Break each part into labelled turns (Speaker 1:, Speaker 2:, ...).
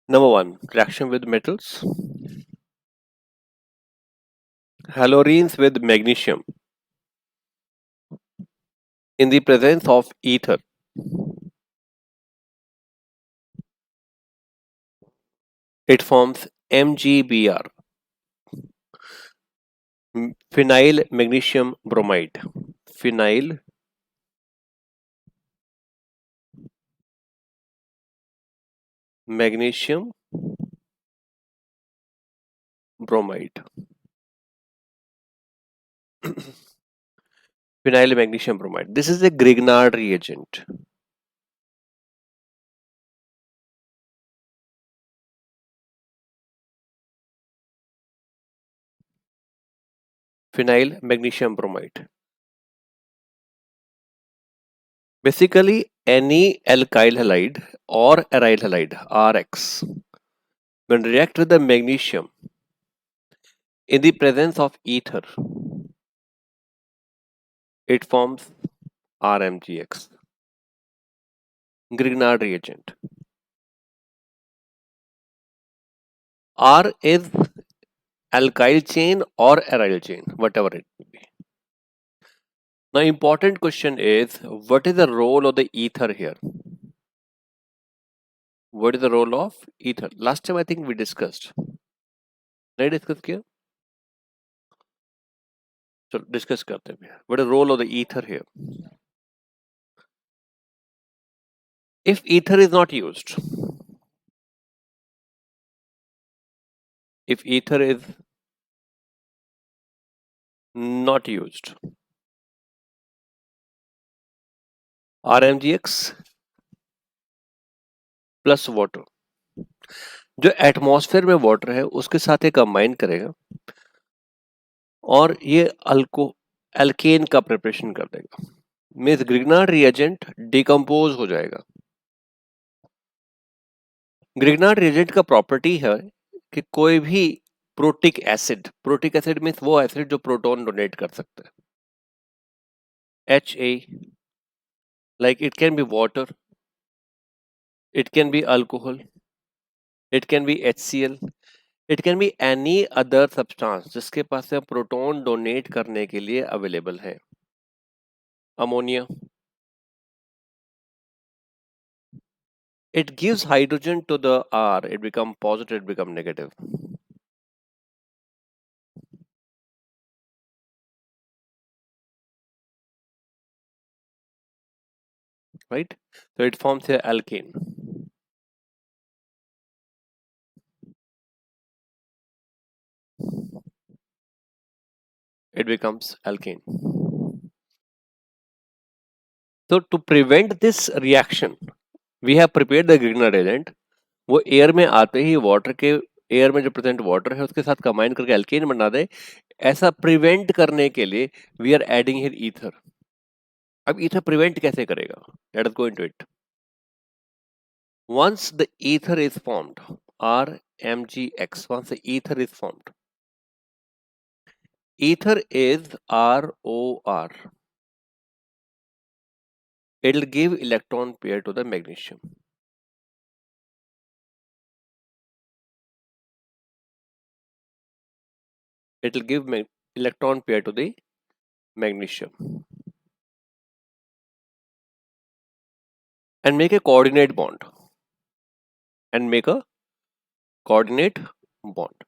Speaker 1: Number one, reaction with metals. Halogens with magnesium in the presence of ether. It forms MgBr, phenyl magnesium bromide. Phenyl magnesium bromide. Phenyl magnesium bromide. This is a Grignard reagent. Phenyl magnesium bromide. Basically, any alkyl halide or aryl halide (RX) when react with the magnesium in the presence of ether, it forms RMGX, Grignard reagent. R is alkyl chain or aryl chain, whatever it may be. Now, important question is, what is the role of the ether here? What is the role of ether? Last time I think we discussed. नहीं discuss किया? चलो discuss करते हैं. What is the role of the ether here? If ether is not used, if ether is not used, RMGX plus water जो atmosphere में water है उसके साथ ये कंबाइन करेगा और ये एल्केन का प्रिपरेशन कर देगा. मीन्स ग्रिग्नार्ड रिएजेंट डिकम्पोज हो जाएगा. ग्रिग्नार्ड रिएजेंट का प्रॉपर्टी है कि कोई भी प्रोटिक एसिड मीन्स वो एसिड जो प्रोटॉन डोनेट कर सकता है. Ha, like it can be water, it can be alcohol, it can be HCl, it can be any other substance जिसके पास से प्रोटॉन डोनेट करने के लिए अवेलेबल है. Ammonia, it gives hydrogen to the R, it become positive, it become negative. Right, so it forms a alkane. It becomes alkane. So to prevent this reaction, we have prepared the Grignard reagent. वो air में आते ही water के air में जो present water है उसके साथ combine करके एल्केन बना दे. ऐसा प्रिवेंट करने के लिए we are adding here ether. अब ईथर प्रिवेंट कैसे करेगा? Let us go into it. Once the ether is formed, RMGX, once the ether is formed, ether is ROR. It will give electron pair to the magnesium. It will give electron pair to the magnesium and make a coordinate bond. And make a coordinate bond.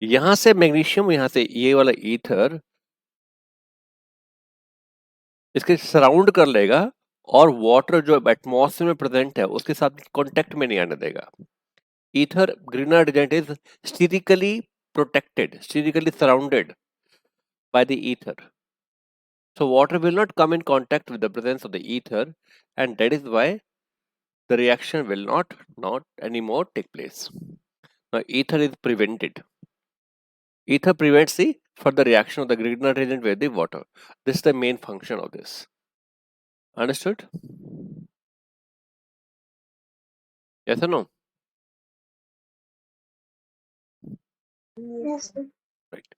Speaker 1: यहां से magnesium, यहां से ये वाला ether इसके surround कर लेगा और वाटर जो एटमॉस्फेयर में प्रेजेंट है उसके साथ कांटेक्ट में नहीं आने देगा. Ether Grignard reagent is sterically protected, sterically surrounded by the ether. So water will not come in contact with the presence of the ether, and that is why the reaction will not anymore take place. Now ether is prevented. Ether prevents the further reaction of the Grignard reagent with the water. This is the main function of this. Understood? Yes or no?
Speaker 2: Yes.
Speaker 1: Right.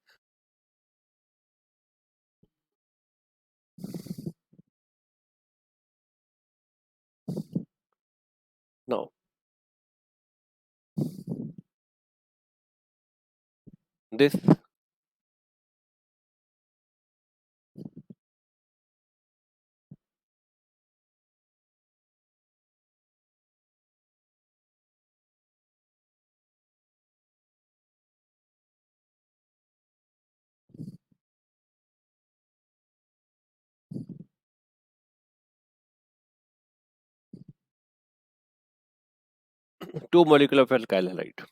Speaker 1: Now This two molecule of alkyl halide.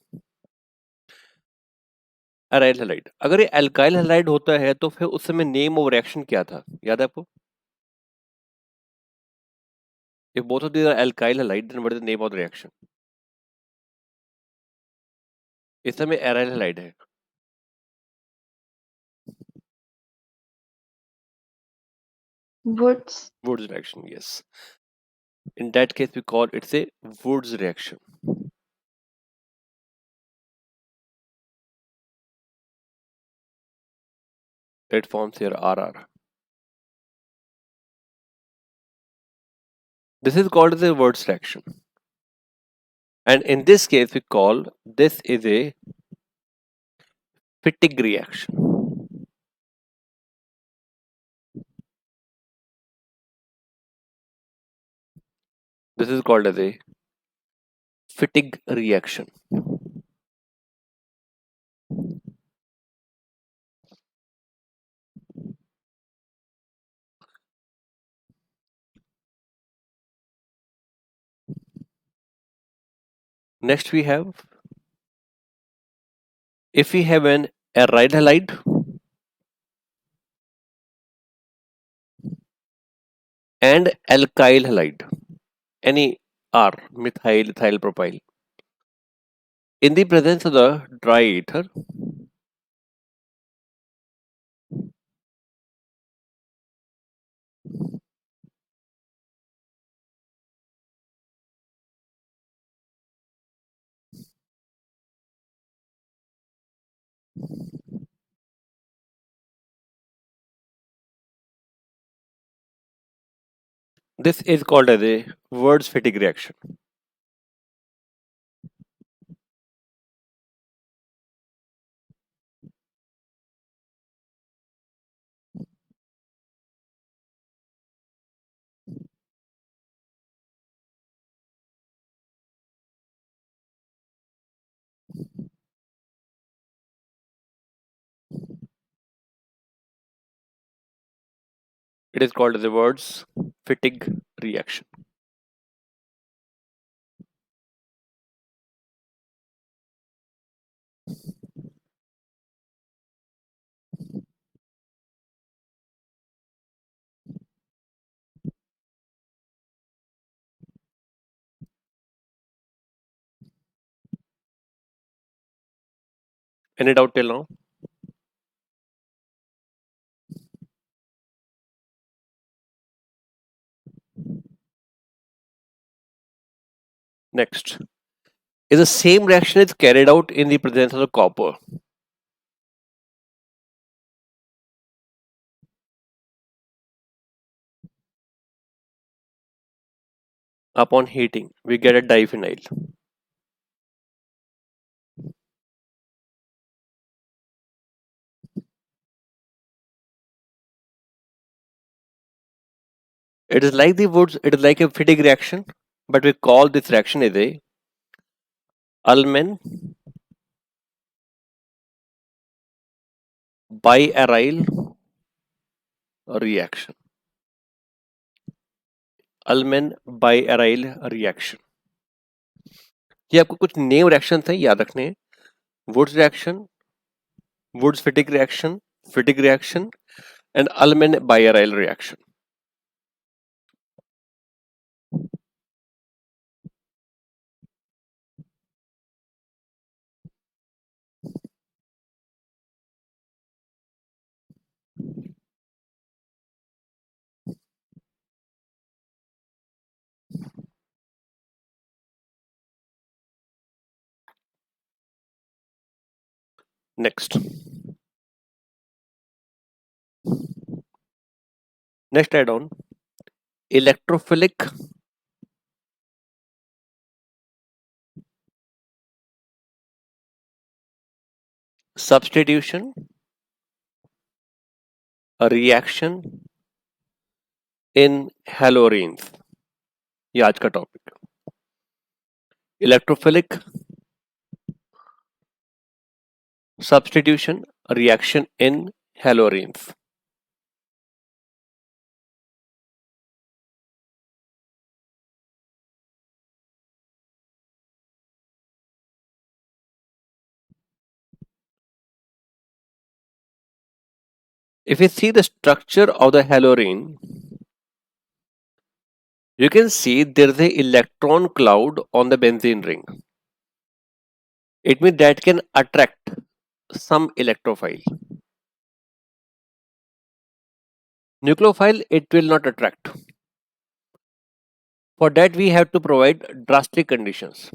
Speaker 1: Aryl halide, अगर ये alkyl halide होता है तो फिर उस समय name of reaction क्या था, याद है आपको? If both of these are alkyl halide, then what is the name of the reaction? इस समय एराइल हैलाइड है. Woods reaction, yes. In that case, we call it a Woods reaction. It forms here RR. This is called as a Woods reaction. And in this case, we call this is a Fittig reaction. This is called as a Fittig reaction. Next we have, if we have an aryl halide and alkyl halide, any R, methyl, ethyl, propyl, in the presence of the dry ether, this is called as a Wurtz fatigue reaction. It is called as a Wurtz fatigue reaction. Any doubt till now? Next is the same reaction is carried out in the presence of the copper. Upon heating, we get a diphenyl. It is like the Wurtz, it is like a fatigue reaction, but we call this reaction as a Ullmann biaryl reaction. Ullmann biaryl reaction. ये आपको कुछ name reaction है याद रखने हैं. Wurtz reaction, Wurtz fatigue reaction, and Ullmann biaryl reaction. Next add-on, electrophilic substitution, a reaction in halogens. ये आज का topic. Electrophilic substitution, a reaction in halogens. If you see the structure of the halorene, you can see there is a electron cloud on the benzene ring. It means that can attract some electrophile. Nucleophile, it will not attract. For that, we have to provide drastic conditions.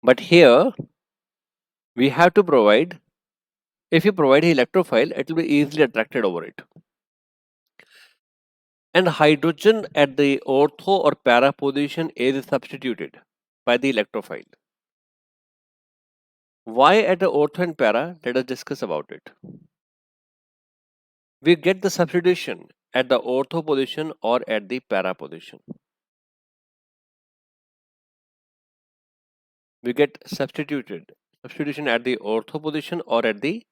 Speaker 1: But here, we have to provide, if you provide an electrophile, it will be easily attracted over it. And hydrogen at the ortho or para position is substituted by the electrophile. Why at the ortho and para? Let us discuss about it. We get the substitution at the ortho position or at the para position. We get substitution at the ortho position or at the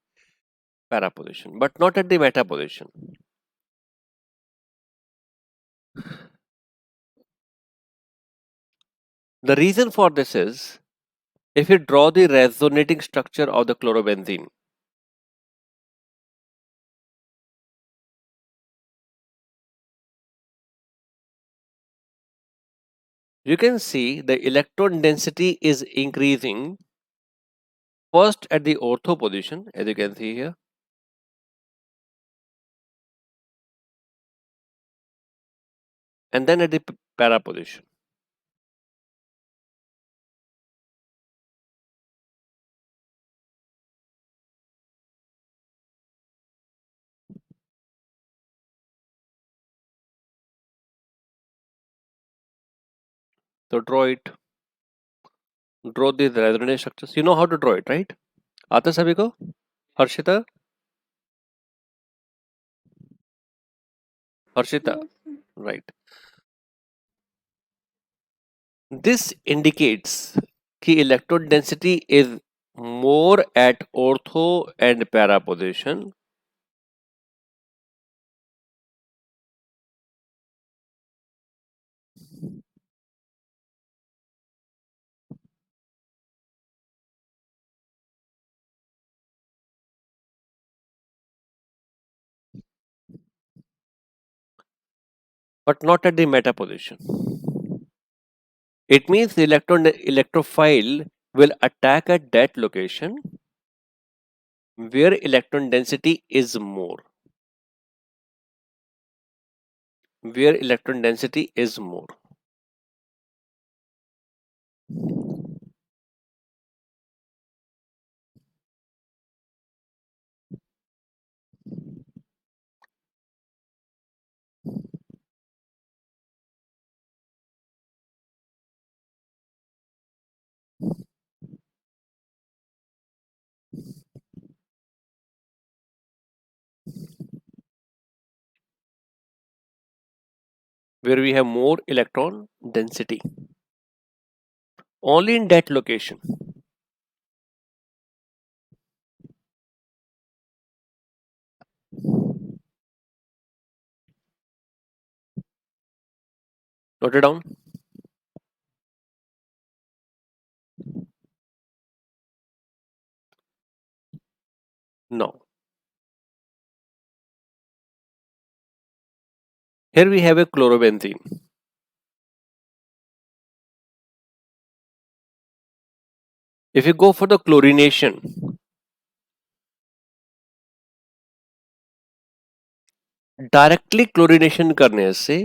Speaker 1: para position, but not at the meta position. The reason for this is, if you draw the resonating structure of the chlorobenzene, you can see the electron density is increasing first at the ortho position, as you can see here, and then at the para position. So draw these resonating structures. You know how to draw it, right? आता सभी को? Harshita? Right. This indicates कि electron density is more at ortho and para position, but not at the meta position. It means the electrophile will attack at that location where electron density is more. Where electron density is more. Where we have more electron density. Only in that location. Note it down. No. Here we have a chlorobenzene. If you go for the chlorination, directly chlorination करने से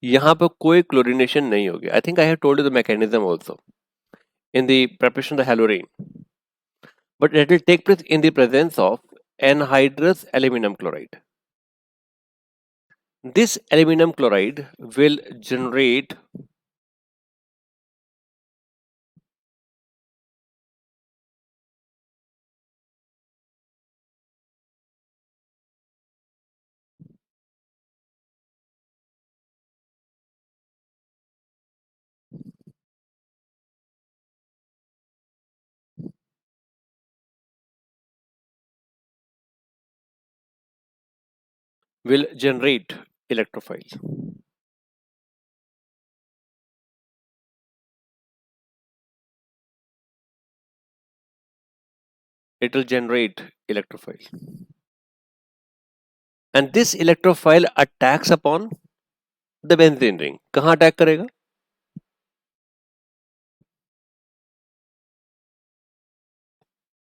Speaker 1: यहाँ पर कोई chlorination नहीं होगी. I think I have told you the mechanism also in the preparation of the halorene, but it will take place in the presence of anhydrous aluminum chloride. This aluminum chloride will generate will generate electrophile. It will generate electrophile. And this electrophile attacks upon the benzene ring. कहाँ attack करेगा?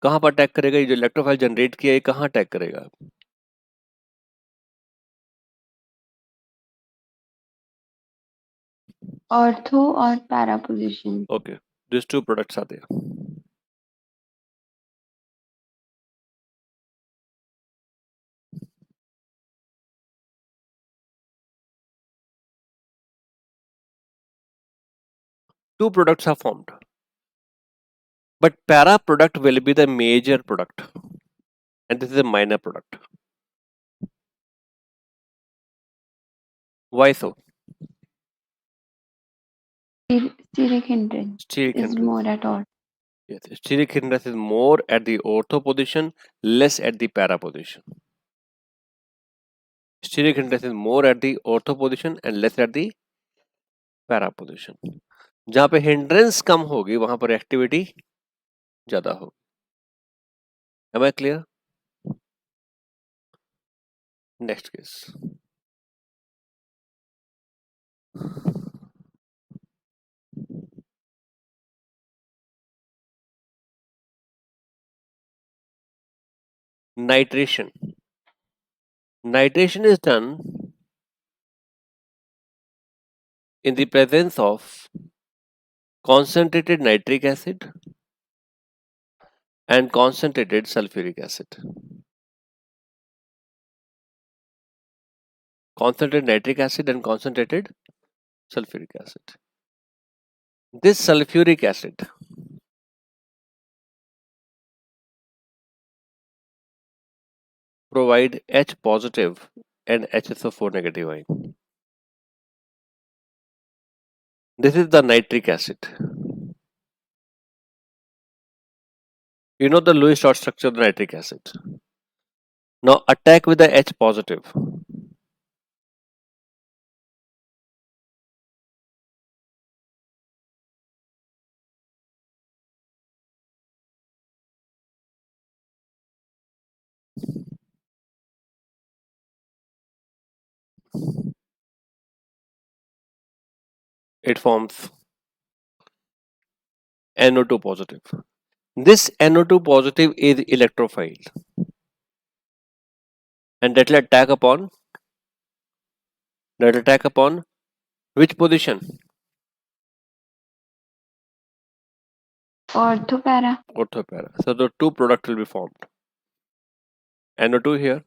Speaker 1: कहाँ पर attack करेगा? ये जो electrophile generate किया है कहाँ अटैक करेगा?
Speaker 2: ऑर्थो और para position.
Speaker 1: Okay, these two products are there. Two products are formed, but para product will be the major product, and this is a minor product. Why so?
Speaker 2: Steric hindrance
Speaker 1: Steric
Speaker 2: is
Speaker 1: hindrance.
Speaker 2: more at all.
Speaker 1: Yes, steric hindrance is more at the ortho position, less at the para position. Steric hindrance is more at the ortho position and less at the para position. जहां पे hindrance कम होगी वहां पर activity ज्यादा होगी. Am I clear? Next case. Nitration. Nitration is done in the presence of concentrated nitric acid and concentrated sulfuric acid. Concentrated nitric acid and concentrated sulfuric acid. This sulfuric acid provide H positive and HSO4 negative ion. This is the nitric acid. You know the Lewis dot structure of the nitric acid. Now attack with the H positive. It forms NO2 positive. This NO2 positive is electrophile and that will attack upon which position?
Speaker 2: Ortho para.
Speaker 1: Ortho para. So the two products will be formed. NO2 here.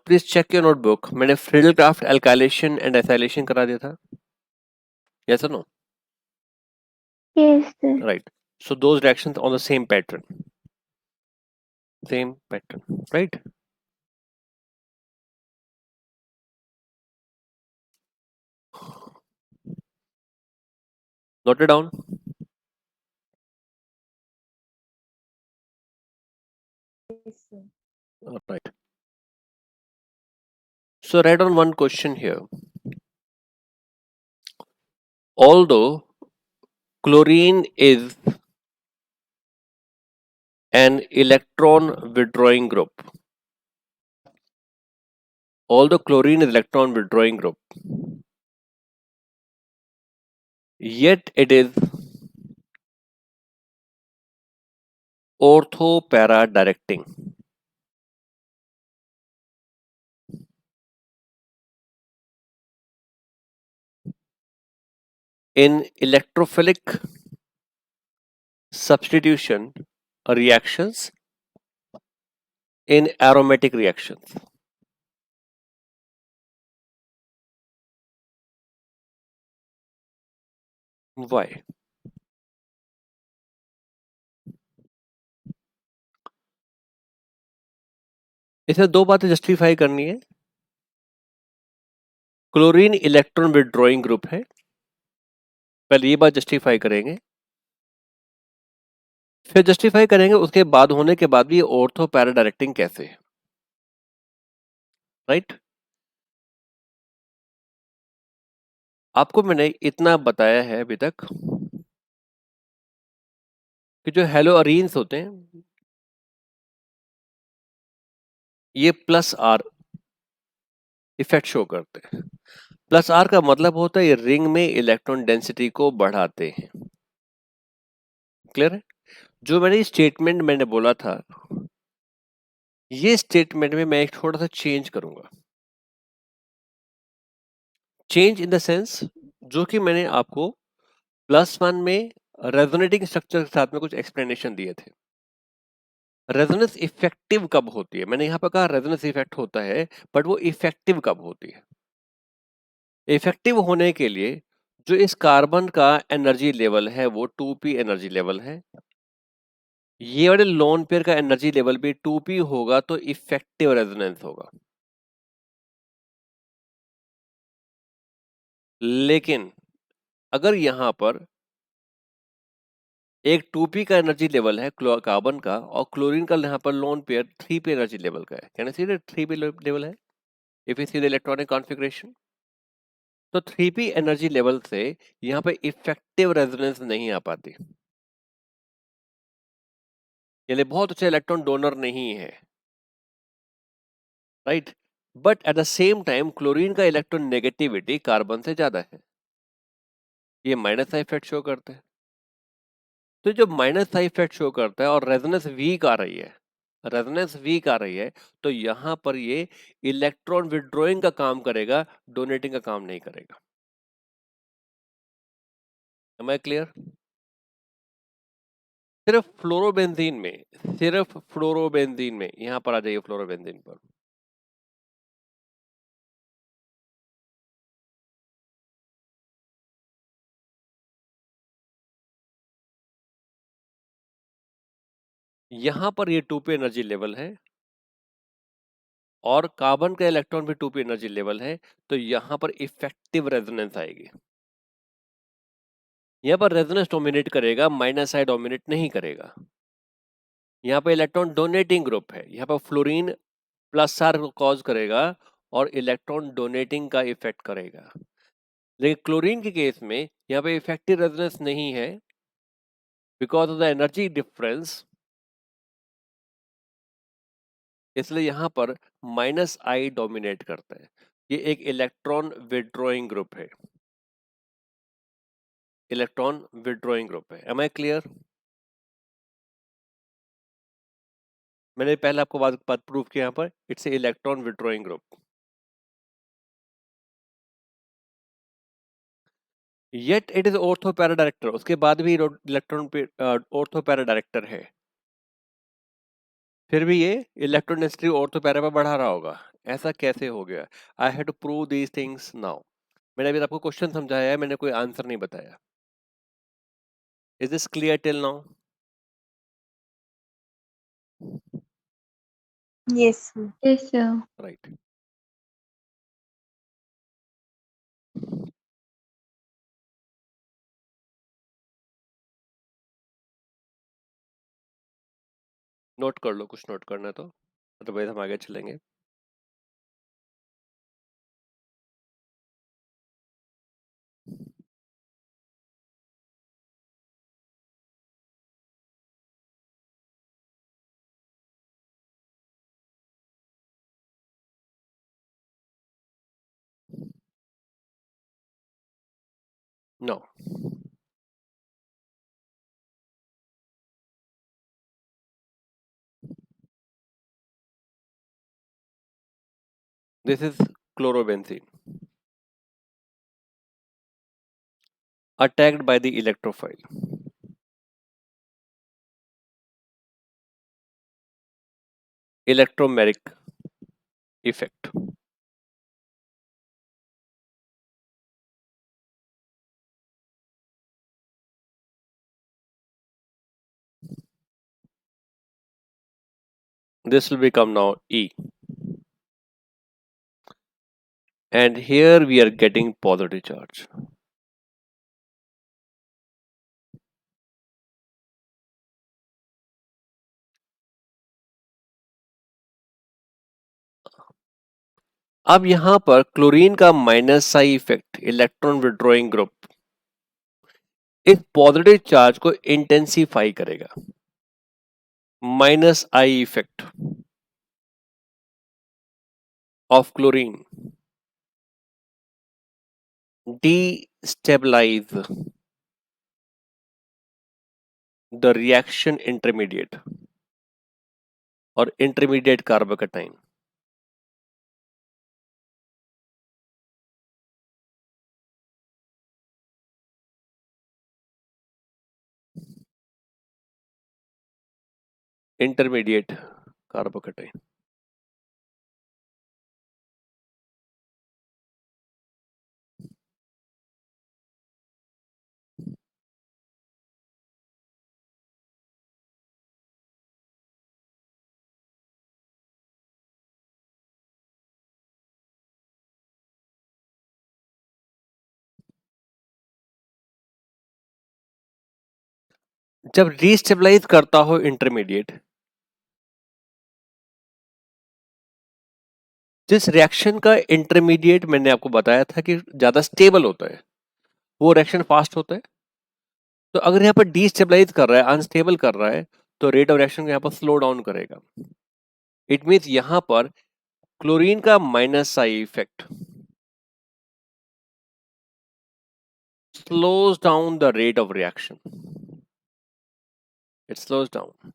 Speaker 1: Please check your notebook. मैंने Friedel-Crafts alkylation and acylation करा दिया था. Yes or no?
Speaker 2: Yes, sir.
Speaker 1: Right. So those reactions on the same pattern. Same pattern, right? Note it down.
Speaker 2: Yes, sir.
Speaker 1: All right. So write on one question here. Although chlorine is an electron withdrawing group. Although chlorine is electron withdrawing group, yet it is ortho-para directing. In electrophilic substitution reactions, in aromatic reactions. Why? इसे दो बातें justify करनी है. Chlorine electron withdrawing group है, पहले ये बात justify करेंगे. फिर जस्टिफाई करेंगे उसके बाद होने के बाद भी ये ऑर्थो पैरा डायरेक्टिंग कैसे है, राइट। आपको मैंने इतना बताया है अभी तक कि जो हेलोअरीन्स होते हैं ये प्लस आर इफेक्ट शो करते हैं। प्लस आर का मतलब होता है ये रिंग में इलेक्ट्रॉन डेंसिटी को बढ़ाते हैं। क्लियर है? जो स्टेटमेंट मैंने बोला था ये स्टेटमेंट में मैं एक थोड़ा सा चेंज करूंगा। चेंज इन द सेंस जो कि मैंने आपको +1 में रेजोनेटिंग स्ट्रक्चर के साथ में कुछ एक्सप्लेनेशन दिए थे। रेजोनेंस इफेक्टिव कब होती है? मैंने यहां पर कहा रेजोनेंस इफेक्ट होता है, बट वो इफेक्टिव कब होती है? इफेक्टिव होने के लिए जो इस कार्बन का एनर्जी लेवल है वो 2p एनर्जी लेवल है, ये वाले लोन पेयर का एनर्जी लेवल भी 2p होगा, तो इफेक्टिव रेजोनेंस होगा। लेकिन अगर यहां पर एक 2p का एनर्जी लेवल है कार्बन का और क्लोरीन का यहाँ पर lone pair 3p energy level का है, can you see that 3p level है if you see the electronic configuration, तो 3p एनर्जी लेवल से यहाँ पे इफेक्टिव रेजोनेंस नहीं आ पाती, यानी बहुत अच्छा इलेक्ट्रॉन डोनर नहीं है, right. But at the same time chlorine का इलेक्ट्रॉन नेगेटिविटी कार्बन से ज्यादा है, ये माइनस का इफेक्ट शो करते हैं। तो जो माइनस का इफेक्ट शो करता है और रेजोनेंस वीक आ रही है, रेजोनेंस वीक आ रही है, तो यहां पर ये इलेक्ट्रॉन विड्रॉइंग का काम करेगा, डोनेटिंग का काम नहीं करेगा। Am I clear? सिर्फ फ्लोरोबेंजीन में यहां पर आ जाइए, फ्लोरोबेंजीन पर। यहां पर ये 2p एनर्जी लेवल है और कार्बन का इलेक्ट्रॉन भी 2p एनर्जी लेवल है, तो यहां पर इफेक्टिव रेजोनेंस आएगी। यहाँ पर रेजोनेंस डोमिनेट करेगा, माइनस आई डोमिनेट नहीं करेगा। यहाँ पे इलेक्ट्रॉन डोनेटिंग ग्रुप है, यहाँ पर फ्लोरीन प्लस आर को कॉज करेगा और इलेक्ट्रॉन डोनेटिंग का इफेक्ट करेगा। लेकिन क्लोरीन के केस में यहाँ पे इफेक्टिव रेजोनेंस नहीं है because of the energy difference, इसलिए यहाँ पर माइनस आई डोमिनेट करता है। ये एक इलेक्ट्रॉन विड्रॉइंग ग्रुप है, इलेक्ट्रॉन विड्रॉइंग ग्रुप है। Am I clear? मैंने पहले आपको बात प्रूव किया, यहाँ पर it's a electron withdrawing group. Yet it is ortho para director, उसके बाद भी इलेक्ट्रॉन ऑर्थो पैरा डायरेक्टर है, फिर भी ये इलेक्ट्रॉन डेंसिटी ऑर्थो पैरा पर बढ़ा रहा होगा। ऐसा कैसे हो गया? I have to prove these things now. मैंने अभी आपको क्वेश्चन समझाया है, मैंने कोई आंसर नहीं बताया। Is this clear till now?
Speaker 3: Yes, sir.
Speaker 2: Yes, sir.
Speaker 1: Right. Note कर लो, कुछ नोट करना है तो, अदरवाइज हम आगे चलेंगे। No, this is chlorobenzene attacked by the electrophile. Electromeric effect. This will become now E. And here we are getting positive charge. अब यहां पर क्लोरीन का minus I effect, electron withdrawing group, इस पॉजिटिव चार्ज को intensify करेगा। Minus I effect of chlorine destabilize the reaction intermediate और intermediate carbocation. Intermediate carbocation. जब रीस्टेबलाइज करता हो इंटरमीडिएट, जिस रिएक्शन का इंटरमीडिएट मैंने आपको बताया था कि ज्यादा स्टेबल होता है, वो रिएक्शन फास्ट होता है। तो अगर यहाँ पर डीस्टेबलाइज कर रहा है, अनस्टेबल कर रहा है, तो रेट ऑफ रिएक्शन को यहाँ पर स्लो डाउन करेगा। इट मीन्स यहाँ पर क्लोरीन का minus I effect slows down the rate of reaction. It slows down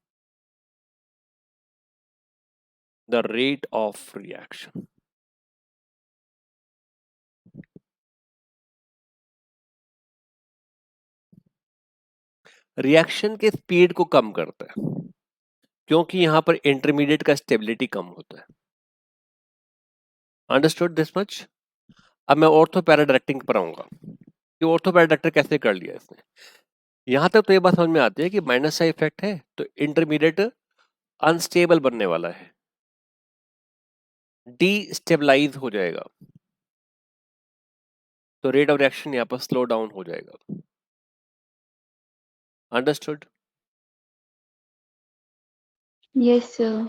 Speaker 1: the rate of reaction. Reaction के स्पीड को कम करता है, क्योंकि यहां पर इंटरमीडिएट का स्टेबिलिटी कम होता है। Understood this much? अब मैं ऑर्थो पैरा डायरेक्टिंग पर आऊंगा कि ऑर्थो पैरा डायरेक्टर कैसे कर लिया इसने। यहां तक तो ये बात समझ में आती है कि माइनस का इफेक्ट है तो इंटरमीडिएट अनस्टेबल बनने वाला है, डीस्टेबलाइज हो जाएगा, तो रेट ऑफ रिएक्शन यहां पर स्लो डाउन हो जाएगा। अंडरस्टूड?
Speaker 2: Yes, sir.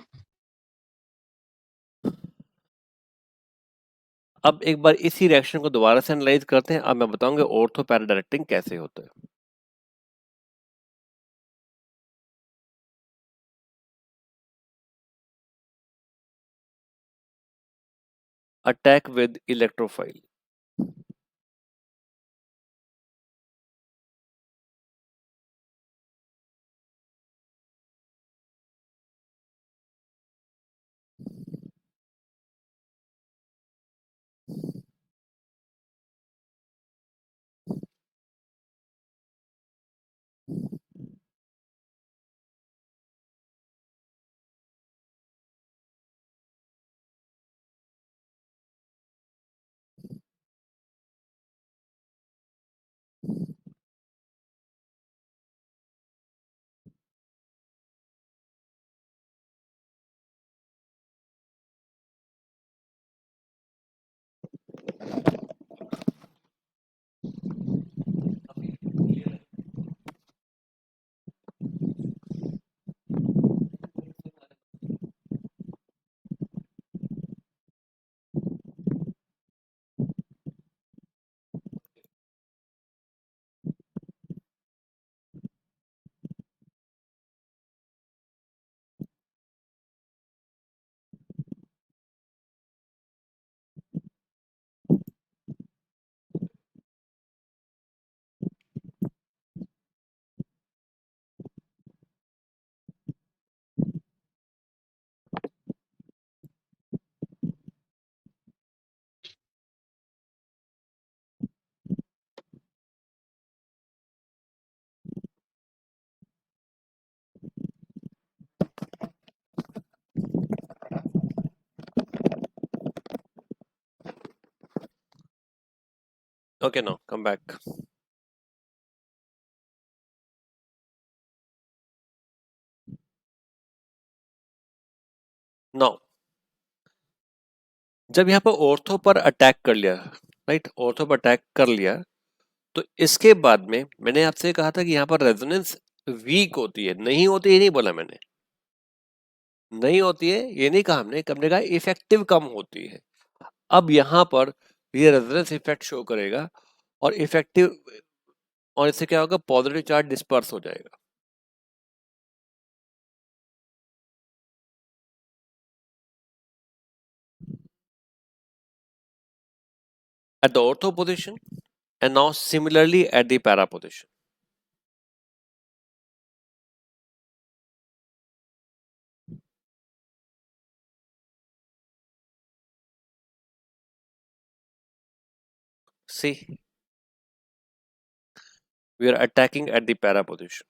Speaker 1: अब एक बार इसी रिएक्शन को दोबारा से एनालाइज करते हैं। अब मैं बताऊंगा ऑर्थो पैरा डायरेक्टिंग कैसे होता है। Attack with electrophile. Okay, now come back. Now, जब यहाँ पर ऑर्थो पर अटैक कर लिया, राइट, ऑर्थो पर अटैक कर लिया, तो इसके बाद में मैंने आपसे कहा था कि यहाँ पर रेजोनेंस वीक होती है। नहीं होती ये नहीं बोला मैंने, नहीं होती है ये नहीं कहा हमने कहा इफेक्टिव कम होती है। अब यहाँ पर ये रेजोनेंस इफेक्ट शो करेगा और इफेक्टिव, और इससे क्या होगा, पॉजिटिव चार्ज डिस्पर्स हो जाएगा। At the ortho position and now similarly at the para position. See, we are attacking at the para position.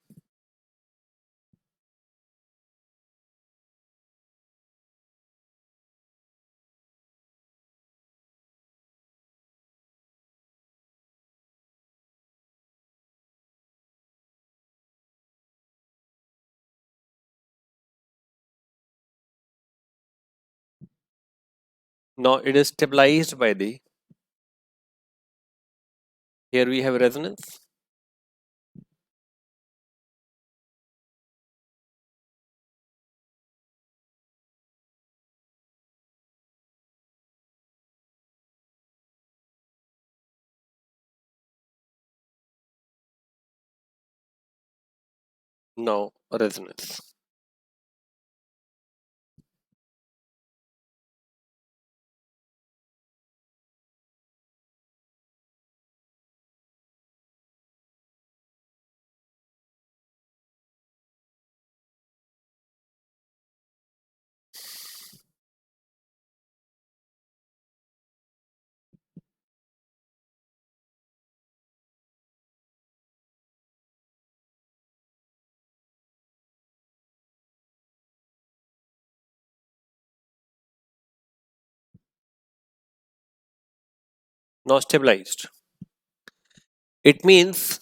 Speaker 1: Now it is stabilized by the, here we have resonance. Now resonance. Now stabilized. It means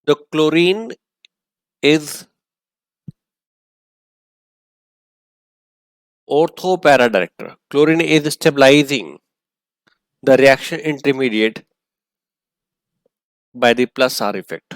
Speaker 1: the chlorine is ortho-para director. Chlorine is stabilizing the reaction intermediate by the plus R effect.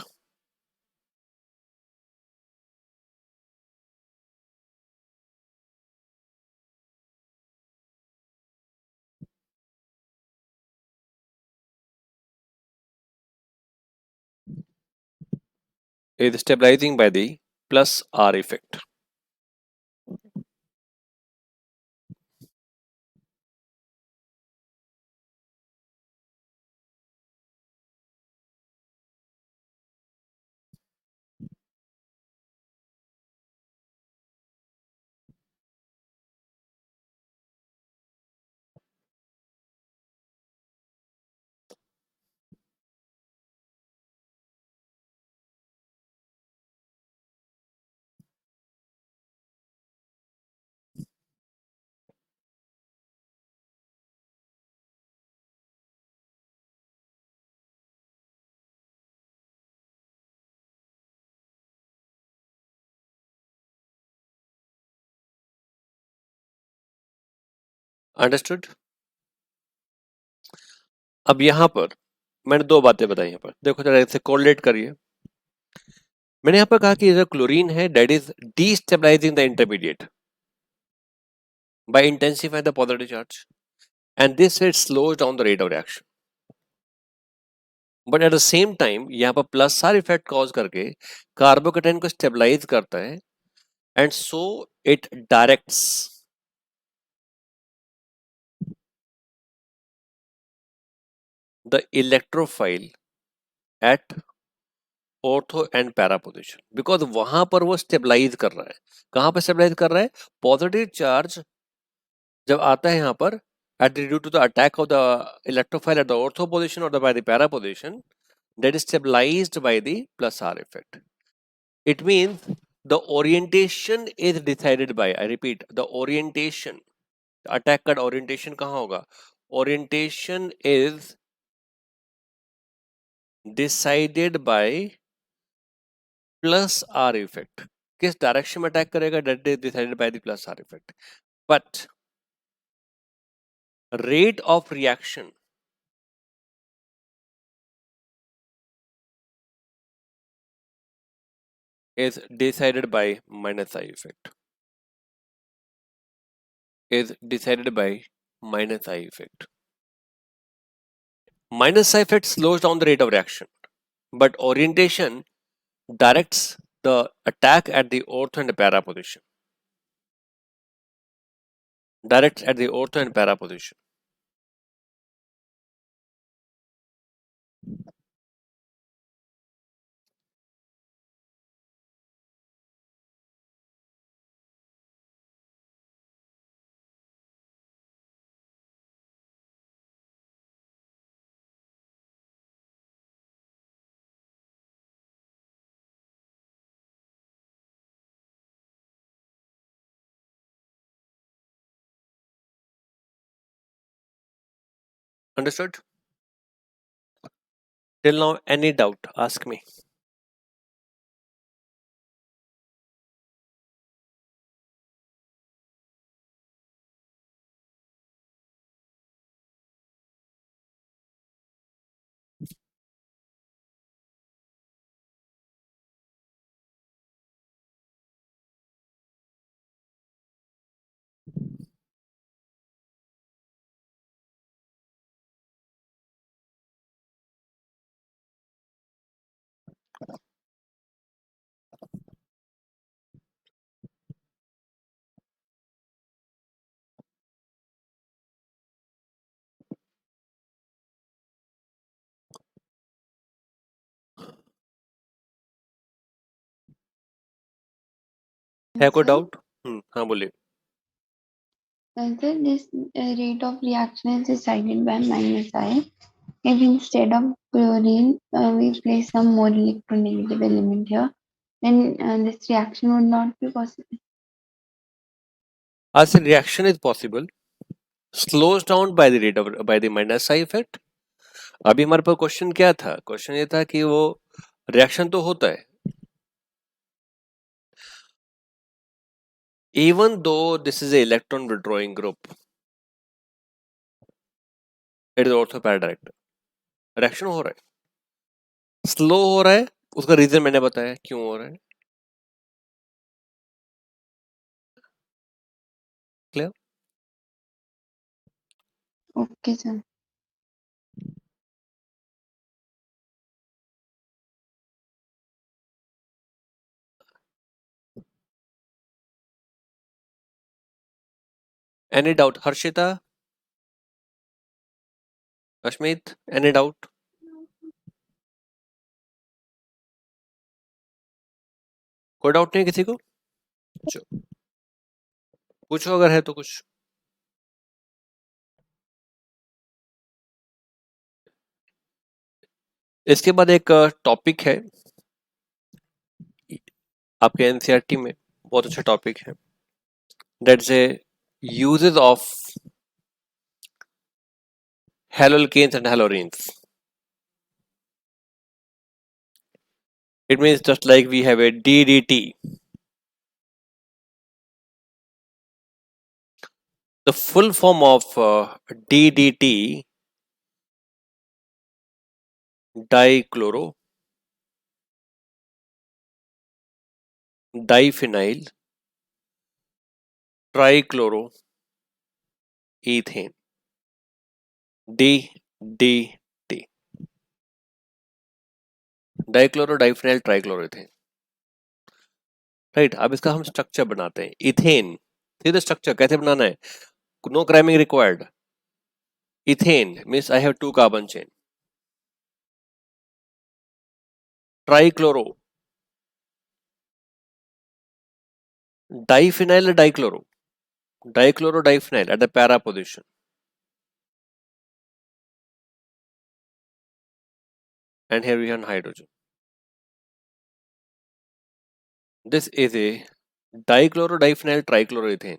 Speaker 1: Is stabilizing by the plus R effect. Understood. अब यहां पर मैंने दो बातें बताई, यहां पर देखो जरा, इसे कोरिलेट करिए। मैंने यहां पर कहा कि जो क्लोरीन है that is destabilising the intermediate by intensifying the positive charge, and this it slows down the rate of reaction. But at the same time यहाँ पर प्लस आर इफेक्ट कॉज करके कार्बोकेटाइन को स्टेबलाइज करता है, and so it directs the electrophile at ortho and para position, because वहां पर वो stabilise कर रहा है। कहां पर स्टेबलाइज कर रहा है? पॉजिटिव चार्ज जब आता है यहाँ पर at due to the attack of the electrophile at the ortho position or by the para position, that is stabilized by the plus R effect. It means the orientation is decided by, I repeat, the orientation, attack का orientation कहाँ होगा? Orientation is decided by plus R effect. किस direction में attack करेगा? That is decided by the plus R effect. But rate of reaction is decided by minus I effect. Is decided by minus I effect. Minus I effect slows down the rate of reaction, but orientation directs the attack at the ortho and para position. Directs at the ortho and para position. Understood? Till now, any doubt? Ask me. है कोई doubt? हाँ बोलिए.
Speaker 2: Sir, this rate of reaction is decided by minus I. If instead of chlorine we place some more electronegative element here, then this reaction would not be possible.
Speaker 1: As a reaction is possible, slows down by the rate of by the minus I effect. अभी हमारे पास question क्या था? Question ये था कि वो reaction तो होता है, even though this is a electron withdrawing group, it is also para direct. Reaction हो रहा है, स्लो हो रहा है, उसका रीजन मैंने बताया क्यों हो रहा है. Clear?
Speaker 2: Okay, sir.
Speaker 1: Any doubt? Harshita, Ashmit, any doubt? कोई डाउट नहीं किसी को? चलो पूछो अगर है तो कुछ. इसके बाद एक टॉपिक है आपके एनसीईआरटी में, बहुत अच्छा टॉपिक है. That's a uses of haloalkanes and haloarenes. It means just like we have a DDT. The full form of DDT, dichloro, diphenyl, trichloro, ethane. DDT. Dichloro diphenyl trichloroethane. Right. अब इसका हम structure बनाते हैं. Ethane, सीधे structure कैसे बनाना है, no priming required. Ethane means I have 2 carbon chain. Trichloro, diphenyl dichloro, dichloro diphenyl at the para position. And here we have hydrogen. This is a dichloro-diphenyl trichloroethane.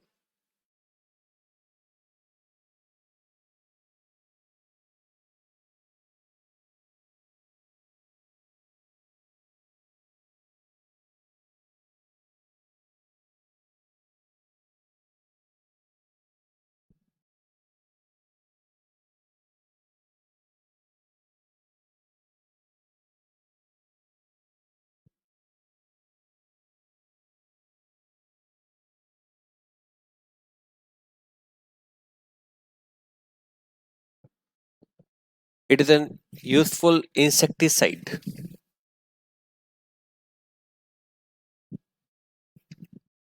Speaker 1: It is an useful insecticide.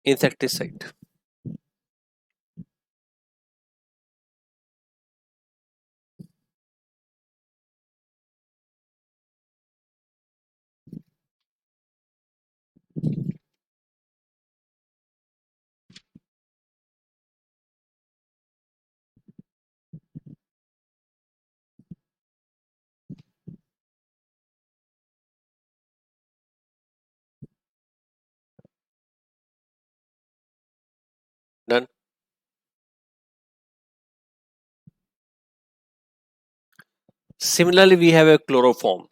Speaker 1: Insecticide. Done. Similarly, we have a chloroform.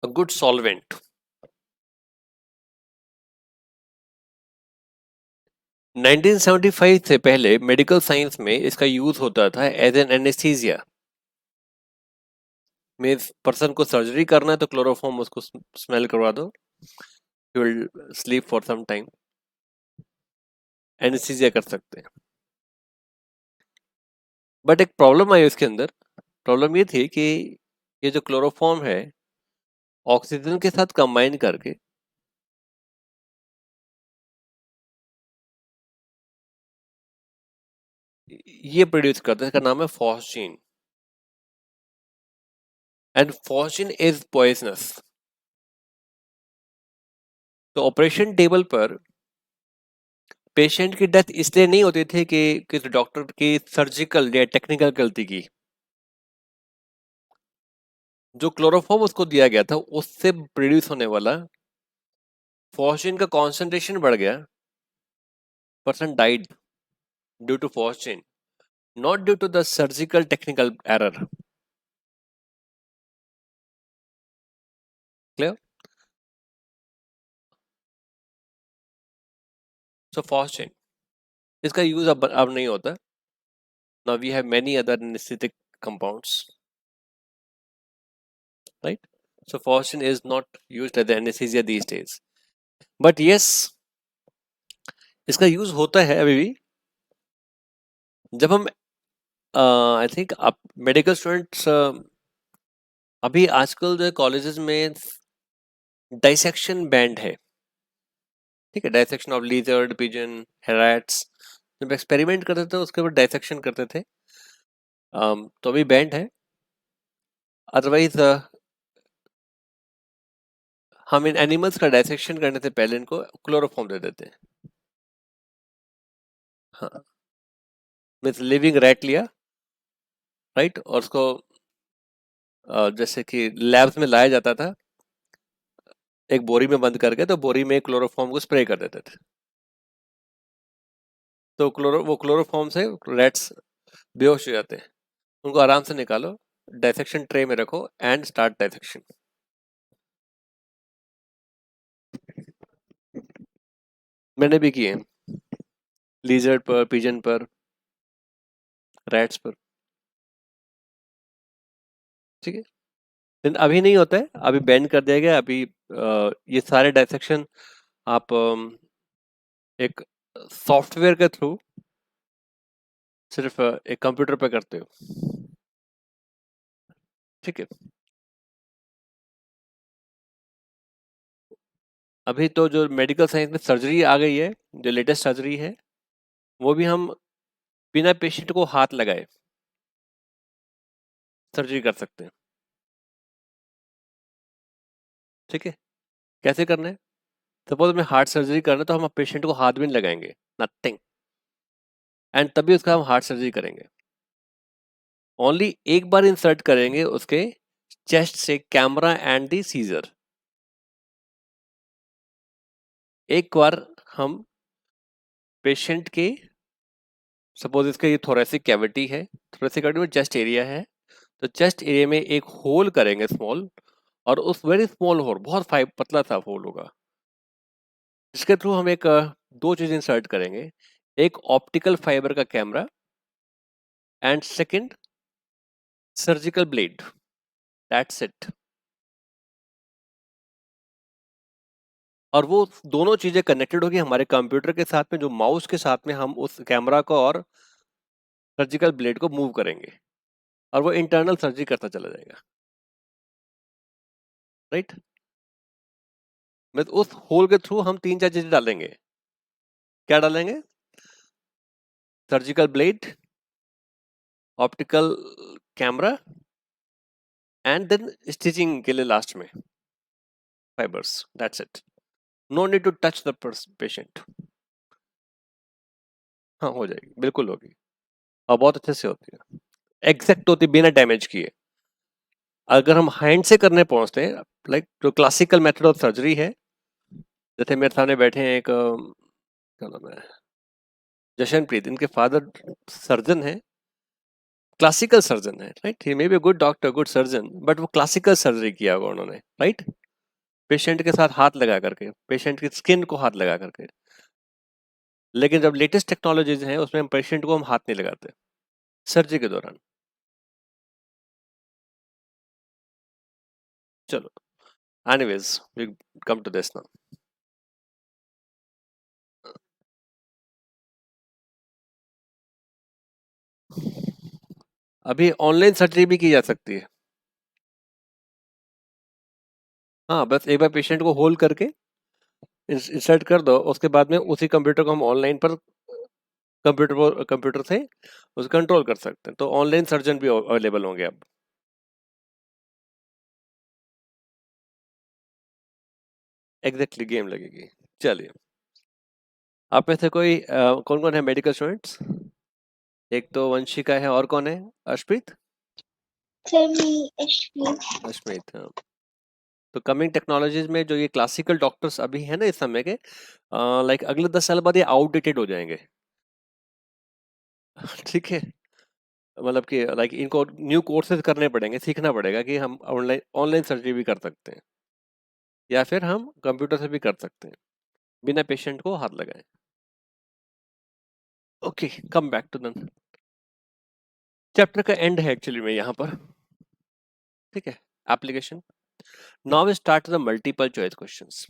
Speaker 1: A good solvent. 1975 से पहले medical science में इसका use होता था as an anaesthesia. Means person को surgery करना है तो क्लोरोफॉर्म उसको स्मेल करवा दो, he will sleep for some time. Anaesthesia कर सकते हैं. बट एक प्रॉब्लम आई उसके अंदर. प्रॉब्लम ये थी कि ये जो क्लोरोफॉर्म है ऑक्सीजन के साथ कंबाइन करके ये प्रोड्यूस करता है. इसका नाम है phosgene. And phosgene is poisonous. तो ऑपरेशन टेबल पर पेशेंट की डेथ इसलिए नहीं होती थी कि किसी डॉक्टर की सर्जिकल या टेक्निकल गलती की. जो क्लोरोफॉर्म उसको दिया गया था उससे प्रोड्यूस होने वाला फॉस्जीन का कॉन्सेंट्रेशन बढ़ गया. Person died due to phosgene, not due to the surgical technical error. Clear? So phosgene इसका यूज अब नहीं होता. Now we have many other anaesthetic compounds, right? So fosgene is not used as an anesthesia these days. But yes, इसका use होता है अभी भी. जब हम आई थिंक आप मेडिकल स्टूडेंट्स अभी आजकल जो है कॉलेजेस में डाइसेक्शन बैंड है. ठीक है, dissection of lizard, pigeon, rats. जब एक्सपेरिमेंट करते थे उसके ऊपर डाइसेक्शन करते थे. तो अभी बैंड है. अदरवाइज हम इन एनिमल्स का डाइसेक्शन करने से पहले इनको क्लोरोफॉर्म दे देते हैं. हाँ, मीन्स लिविंग रैट लिया, राइट, और उसको जैसे कि लैब्स में लाया जाता था एक बोरी में बंद करके, तो बोरी में क्लोरोफॉर्म को स्प्रे कर देते थे. तो वो क्लोरोफॉर्म से रेट्स बेहोश हो जाते हैं. उनको आराम से निकालो, डाइसेक्शन ट्रे में रखो एंड स्टार्ट डाइसेक्शन. मैंने भी किए हैं, लीजर्ड पर, पिजन पर, रैट्स पर. ठीक है, लेकिन अभी नहीं होता है, अभी बैन कर दिया गया. अभी ये सारे डाइसेक्शन आप एक सॉफ्टवेयर के थ्रू सिर्फ एक कंप्यूटर पे करते हो. ठीक है, अभी तो जो मेडिकल साइंस में सर्जरी आ गई है, जो लेटेस्ट सर्जरी है, वो भी हम बिना पेशेंट को हाथ लगाए सर्जरी कर सकते हैं. ठीक है, कैसे करना है? सपोज हमें हार्ट सर्जरी करना है तो हम पेशेंट को हाथ भी नहीं लगाएंगे, नथिंग, एंड तभी उसका हम हार्ट सर्जरी करेंगे. ओनली एक बार इंसर्ट करेंगे उसके चेस्ट से कैमरा एंड दी सीजर. एक बार हम पेशेंट के, सपोज इसका ये थोरेसिक कैविटी है, थोरेसिक कैविटी में चेस्ट एरिया है, तो चेस्ट एरिया में एक होल करेंगे स्मॉल, और उस वेरी स्मॉल होल, बहुत पतला सा होल होगा, जिसके थ्रू हम एक दो चीज इंसर्ट करेंगे. एक ऑप्टिकल फाइबर का camera and second surgical blade. That's it. और वो दोनों चीजें कनेक्टेड होगी हमारे कंप्यूटर के साथ में, जो माउस के साथ में हम उस कैमरा को और सर्जिकल ब्लेड को मूव करेंगे और वो इंटरनल सर्जरी करता चला जाएगा, राइट। मैं उस होल के थ्रू हम 3-4 चीजें डालेंगे। क्या डालेंगे? Surgical blade, optical camera and then stitching के लिए लास्ट में fibres, that's it. No need to touch the patient. हाँ, हो जाएगी, बिल्कुल होगी, और बहुत अच्छे से होती है, एग्जैक्ट होती है, बिना डैमेज किए। अगर हम हैंड से करने पहुंचते हैं, लाइक जो क्लासिकल मेथड ऑफ सर्जरी है, जैसे मेरे सामने बैठे हैं एक क्या नाम है, जशनप्रीत, इनके फादर सर्जन है, क्लासिकल सर्जन है, right. He may be good doctor, good surgeon, but वो क्लासिकल सर्जरी किया होगा उन्होंने, राइट। पेशेंट के साथ हाथ लगा करके, पेशेंट की स्किन को हाथ लगा करके। लेकिन जब लेटेस्ट टेक्नोलॉजीज हैं उसमें हम पेशेंट को हम हाथ नहीं लगाते सर्जरी के दौरान। चलो, anyways we come to this now. अभी ऑनलाइन सर्जरी भी की जा सकती है। हाँ, बस एक बार पेशेंट को होल्ड करके इंसर्ट कर दो, उसके बाद में उसी कंप्यूटर को हम ऑनलाइन पर कंप्यूटर से उसे कंट्रोल कर सकते हैं, तो ऑनलाइन सर्जन भी अवेलेबल होंगे अब। एग्जैक्टली गेम लगेगी। चलिए, आप में से कोई कौन कौन है मेडिकल स्टूडेंट्स? एक तो वंशिका है, और कौन है? अर्शप्रीत?
Speaker 2: सर मैं अश्विन।
Speaker 1: अश्मित, हाँ। तो कमिंग टेक्नोलॉजीज में जो ये क्लासिकल डॉक्टर्स अभी है ना इस समय के, लाइक अगले 10 साल बाद ये आउटडेटेड हो जाएंगे। ठीक है, मतलब कि लाइक इनको न्यू कोर्सेज करने पड़ेंगे, सीखना पड़ेगा कि हम ऑनलाइन ऑनलाइन सर्जरी भी कर सकते हैं, या फिर हम कंप्यूटर से भी कर सकते हैं बिना पेशेंट को हाथ लगाए। Okay, come back to the chapter का एंड है एक्चुअली में यहाँ पर, ठीक है। Application. Now we start the multiple choice questions.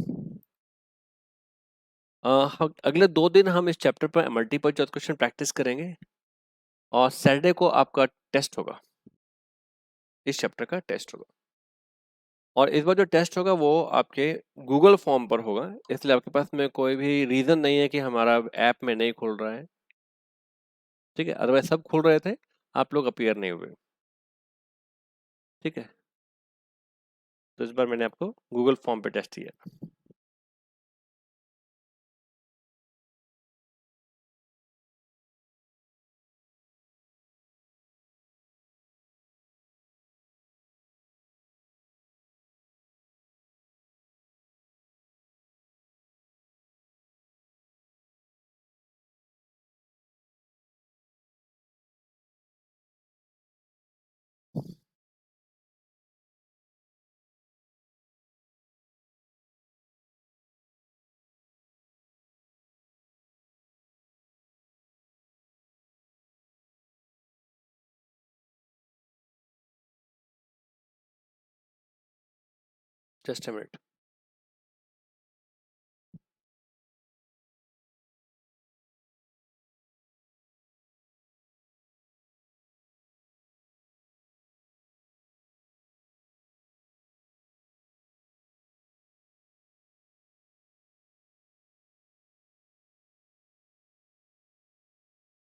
Speaker 1: अगले 2 दिन हम इस चैप्टर पर मल्टीपल चॉइस क्वेश्चन प्रैक्टिस करेंगे, और सैटरडे को आपका टेस्ट होगा, इस चैप्टर का टेस्ट होगा। और इस बार जो टेस्ट होगा वो आपके गूगल फॉर्म पर होगा, इसलिए आपके पास में कोई भी रीज़न नहीं है कि हमारा ऐप में नहीं खुल रहा है, ठीक है। अदरवाइज सब खुल रहे थे, आप लोग अपीयर नहीं हुए, ठीक है। तो इस बार मैंने आपको गूगल फॉर्म पे टेस्ट दिया। Just a minute.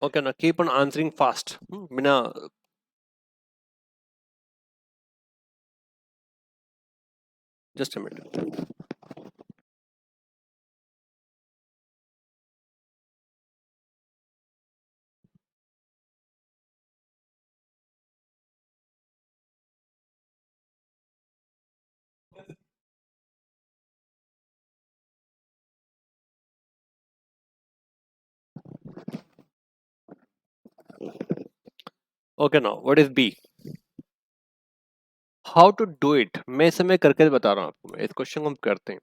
Speaker 1: ओके ना, कीप ऑन आंसरिंग फास्ट, बिना। Just a minute. Okay now what is B? How to do it, मैं इस समय करके बता रहा हूँ आपको, इस क्वेश्चन को हम करते हैं।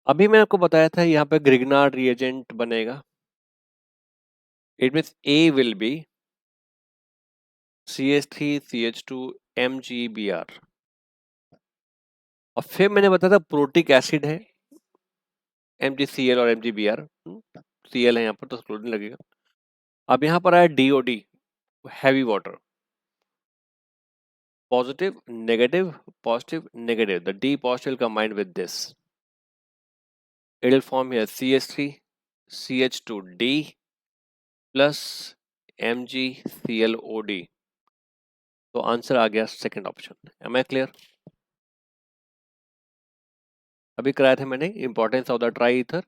Speaker 1: अभी मैंने आपको बताया था यहाँ पे ग्रिग्नार्ड रिएजेंट बनेगा, it means A will be CH3CH2 MgBr। और फिर मैंने बताया था प्रोटिक एसिड है, MgCl और MgBr, Cl है यहाँ पर तो क्लोरीन लगेगा। अब यहाँ पर आया DOD, heavy water, positive, negative, positive, negative. The D positive will combine with this. It will form here CH3, CH2D plus MgClOD. तो आंसर आ गया second option. Am I clear? अभी कराया था मैंने importance of the dry ether,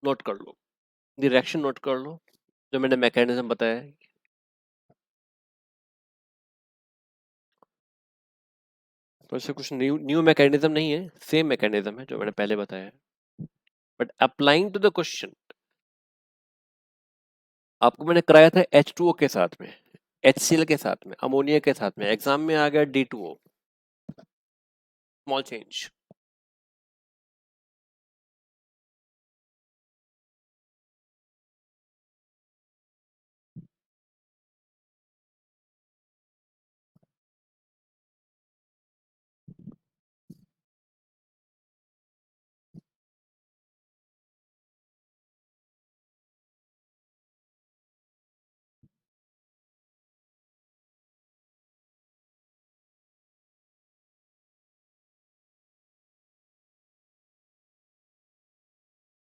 Speaker 1: note कर लो, reaction note कर लो, जो मैंने मैकेनिज्म बताया है। तो इससे कुछ न्यू मैकेनिज्म नहीं है, सेम मैकेनिज्म है जो मैंने पहले बताया है, but applying to the question. आपको मैंने कराया था H2O के साथ में, HCl के साथ में, अमोनिया के साथ में, एग्जाम में आ गया D2O, small change.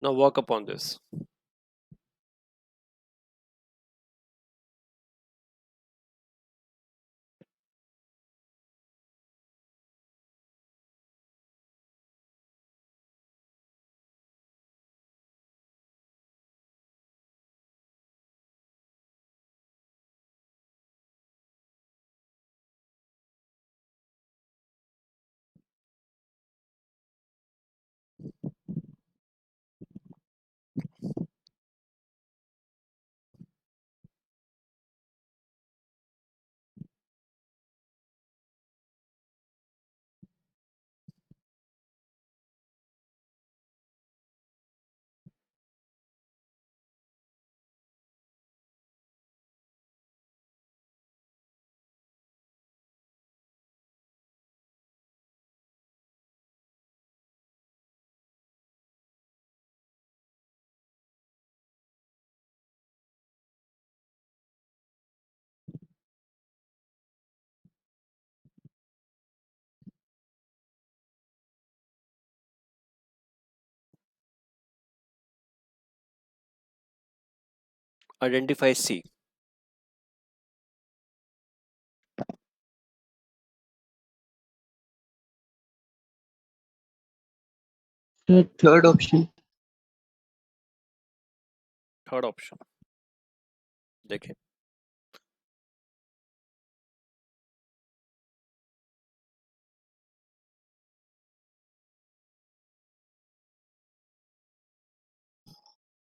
Speaker 1: Now work upon this. Identify C.
Speaker 3: Third option.
Speaker 1: Third option देखें,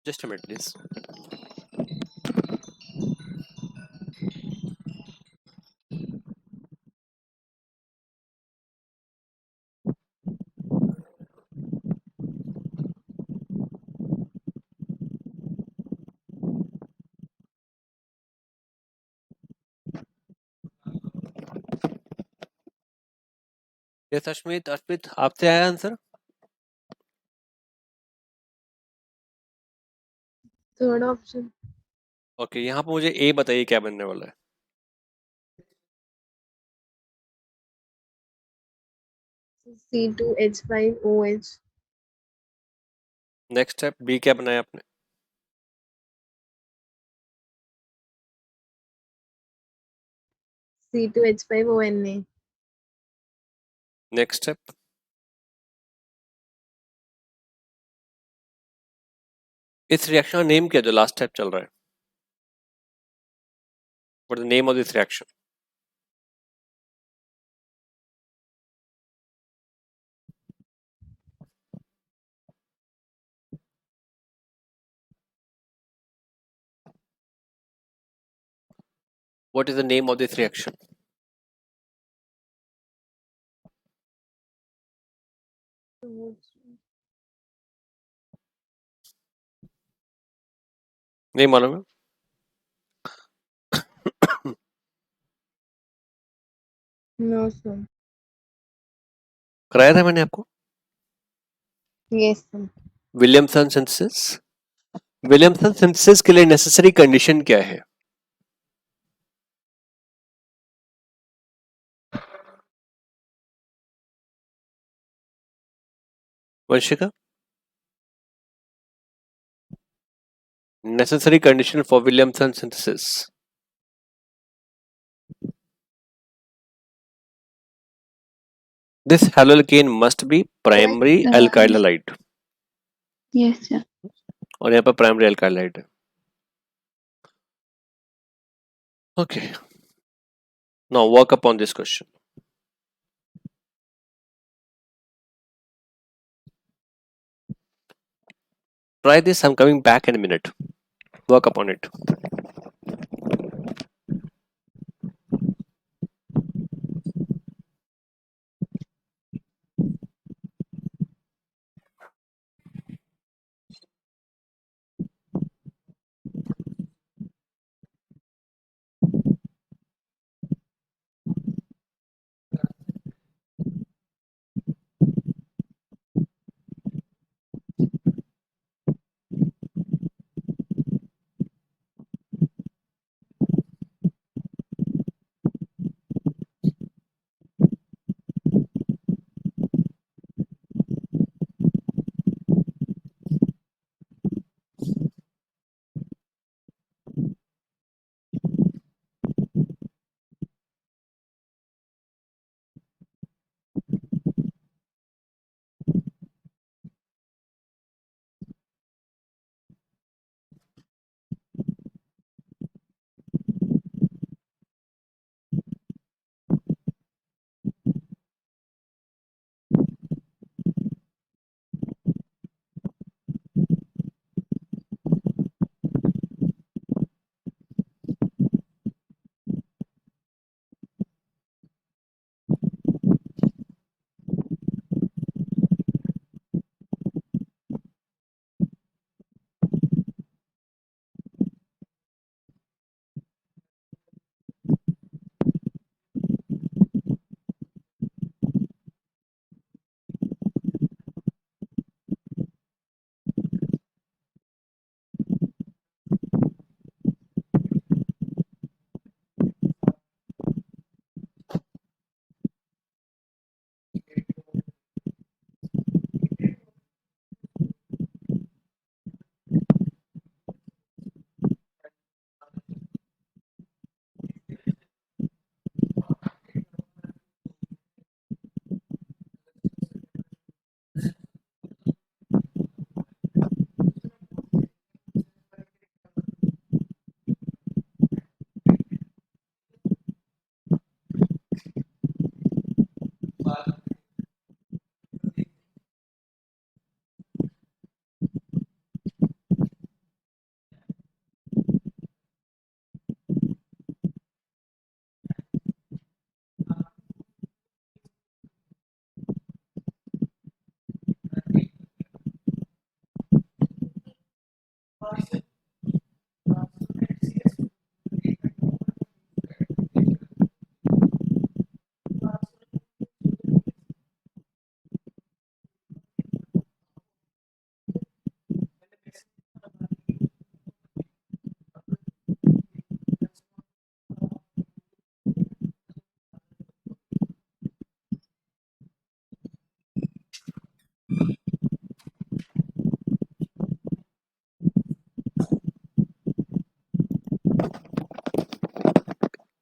Speaker 1: just a minute please. Yes Ashmit, Arpit आपसे आया आंसर?
Speaker 4: Third option.
Speaker 1: ओके, यहाँ पर मुझे ए बताइए क्या बनने वाला है।
Speaker 4: C2H5OH।
Speaker 1: नेक्स्ट स्टेप, बी क्या बनाया आपने?
Speaker 4: C2H5ONA।
Speaker 1: नेक्स्ट स्टेप, इस रिएक्शन का नेम क्या जो लास्ट स्टेप चल रहा है? What is the name of this reaction? What is the name of this reaction? नहीं मालूम है?
Speaker 4: No sir।
Speaker 1: कराया था मैंने आपको
Speaker 4: Yes, sir.
Speaker 1: Williamson synthesis. Williamson synthesis के लिए नेसेसरी कंडीशन क्या है? Vanshika, necessary condition for Williamson synthesis. This haloalkane must be primary alkyl halide.
Speaker 2: Yes, sir.
Speaker 1: और यहाँ पर primary alkyl halide है. Okay. Now work upon this question. Try this. I'm coming back in a minute. Work upon it.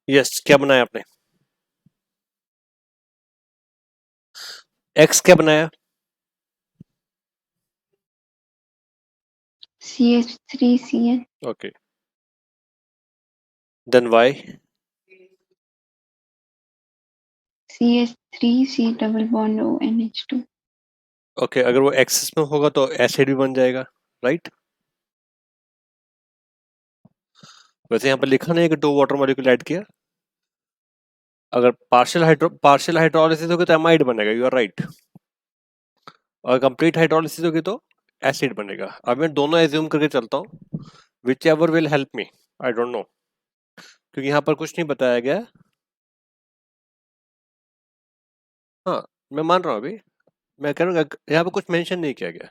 Speaker 1: Yes, क्या बनाया आपने? X क्या बनाया?
Speaker 2: CH3CN.
Speaker 1: Okay. Then Y?
Speaker 2: CH3C double bond O NH2.
Speaker 1: Okay, अगर वो axis में होगा तो एसिड भी बन जाएगा, राइट? वैसे यहाँ पर लिखा नहीं है कि 2 वाटर मॉलिक्यूल ऐड किया. अगर पार्शियल हाइड्रोलिसिस होगी तो एमाइड बनेगा, यू आर राइट. और कंप्लीट हाइड्रोलिसिस होगी तो एसिड बनेगा. अब मैं दोनों एज्यूम करके चलता हूँ, which ever will help me, I don't know, क्योंकि यहाँ पर कुछ नहीं बताया गया. हाँ, मैं मान रहा हूँ अभी, मैं कह रहा हूँ यहाँ पे कुछ मेंशन नहीं किया गया,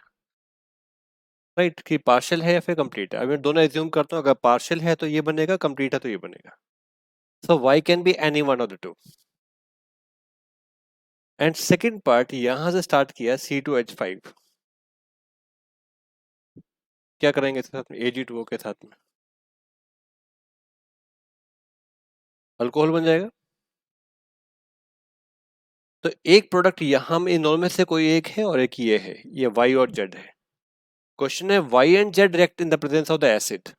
Speaker 1: राइट, कि पार्शियल है या फिर कंप्लीट है। अभी दोनों एज्यूम करता हूँ, अगर पार्शियल है तो ये बनेगा, कंप्लीट है तो ये बनेगा। सो y can be any one of the two. And second part यहां से स्टार्ट किया C2H5, क्या करेंगे इसके साथ में, Ag2O के साथ में अल्कोहल बन जाएगा। तो एक प्रोडक्ट यहां में इन दोनों में से कोई एक है और एक ये है, ये Y और Z है। क्वेश्चन है Y and Z react in the presence of the acid,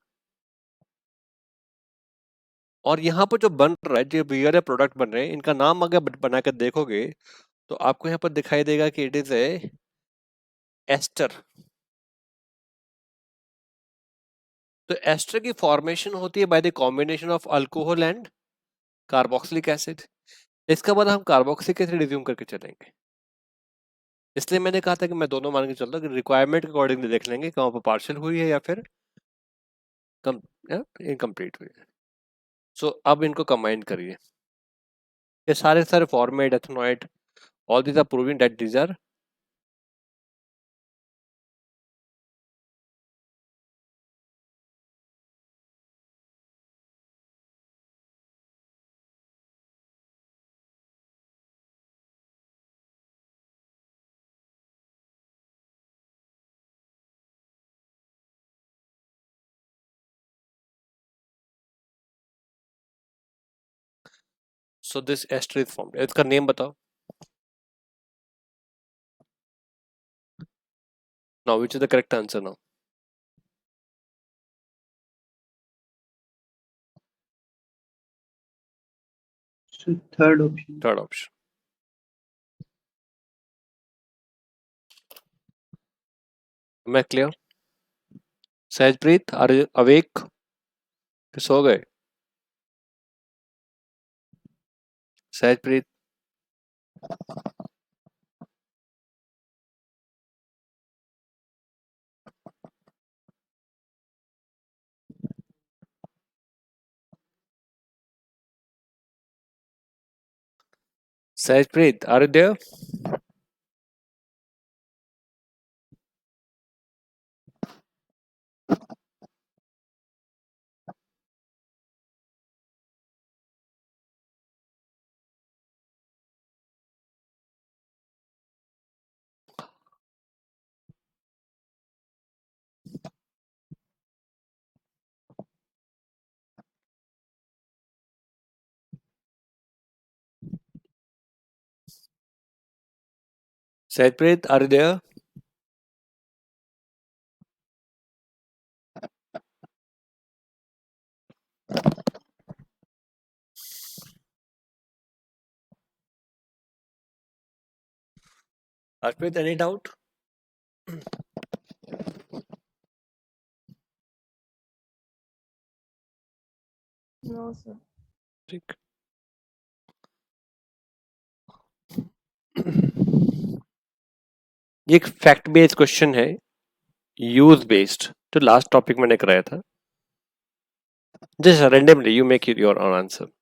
Speaker 1: और यहाँ पर जो बन रहा है, जो ये प्रोडक्ट बन रहे हैं, इनका नाम अगर बना कर देखोगे तो आपको यहाँ पर दिखाई देगा कि इट इज ए एस्टर। तो एस्टर की फॉर्मेशन होती है by the combination of alcohol and carboxylic acid. इसके बाद हम कार्बोक्सिलिक एसिड रिज्यूम करके चलेंगे, इसलिए मैंने कहा था कि मैं दोनों मान के चलता हूँ कि रिक्वायरमेंट के अकॉर्डिंगली देख लेंगे कहाँ पर पार्शियल हुई है या फिर इनकम्प्लीट हुई है। सो अब इनको कंबाइन करिए, ये सारे सारे formate ethanoate, all these are proving that these are so this ester is formed. इसका नेम बताओ now, which is the correct answer now?
Speaker 3: So third option.
Speaker 1: Third option. मैं clear? Sahajpreet, are you awake? सो गए Sahajpreet? Sahajpreet, are you there? Sahajpreet, are you there? Arpit, any doubt?
Speaker 4: No, sir.
Speaker 1: ठीक। ये एक fact based question है, use based, जो last topic मैंने कराया था। Just randomly you make it your own answer.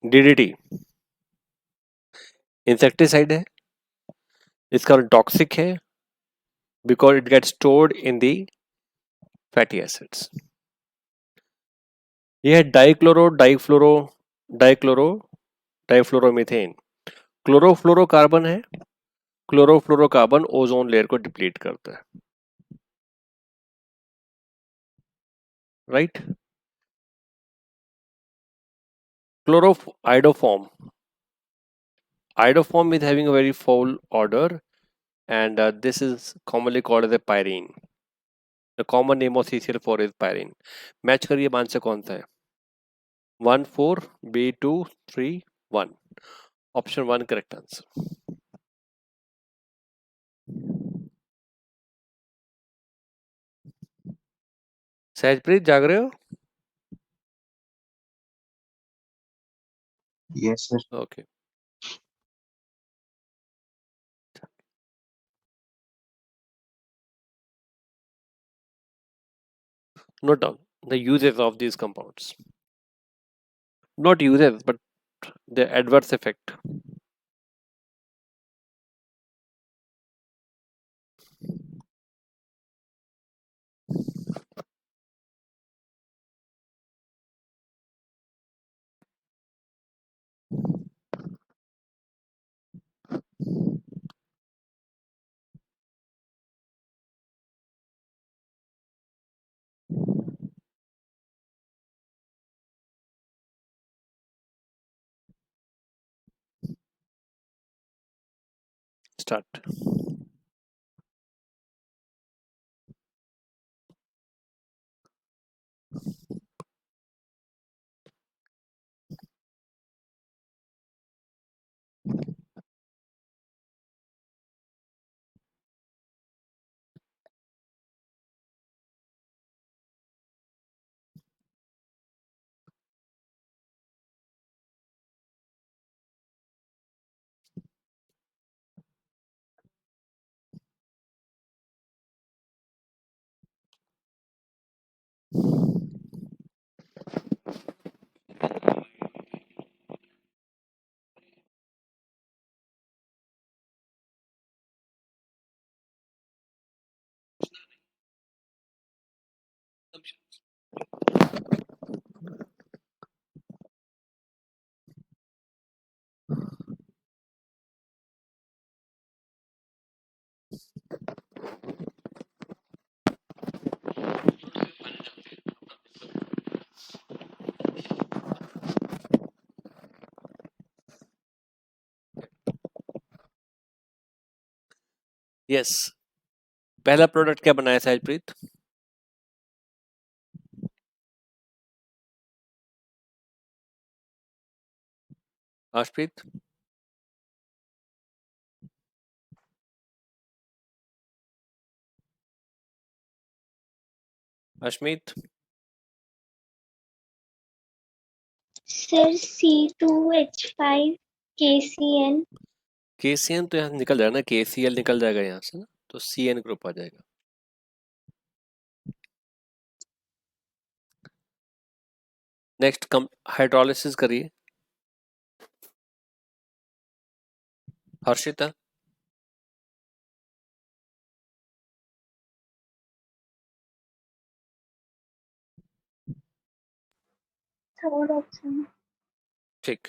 Speaker 1: DDT insecticide है, इसका टॉक्सिक है because it get stored in the fatty acids. यह है डाइक्लोरो डाइफ्लोरो डाइक्लोरो डाइफ्लोरोमीथेन। क्लोरोफ्लोरोकार्बन है, क्लोरोफ्लोरोकार्बन ओजोन लेयर को डिप्लीट करता है, right. Iodoform is having a very foul odor, and this is commonly called as a pyrene. The common name of CCl4 is pyrene. Match करिए, मान से कौन सा है? 1 4 B 2 3 1। Option 1 correct answer. Sahajpreet जाग रहे हो?
Speaker 3: Yes, sir.
Speaker 1: Okay, note down the uses of these compounds. Not uses, but the adverse effect. Start. Yes. पहला प्रोडक्ट क्या बनाया Sahajpreet? आशप्रीत? Ashmit?
Speaker 5: Sir, C2H5 KCN.
Speaker 1: KCN तो यहाँ निकल जाएगा ना, KCl निकल जाएगा यहाँ से ना, तो CN ग्रुप आ जाएगा. नेक्स्ट कम हाइड्रोलिसिस करिए. हर्षिता?
Speaker 5: Third option.
Speaker 1: ठीक.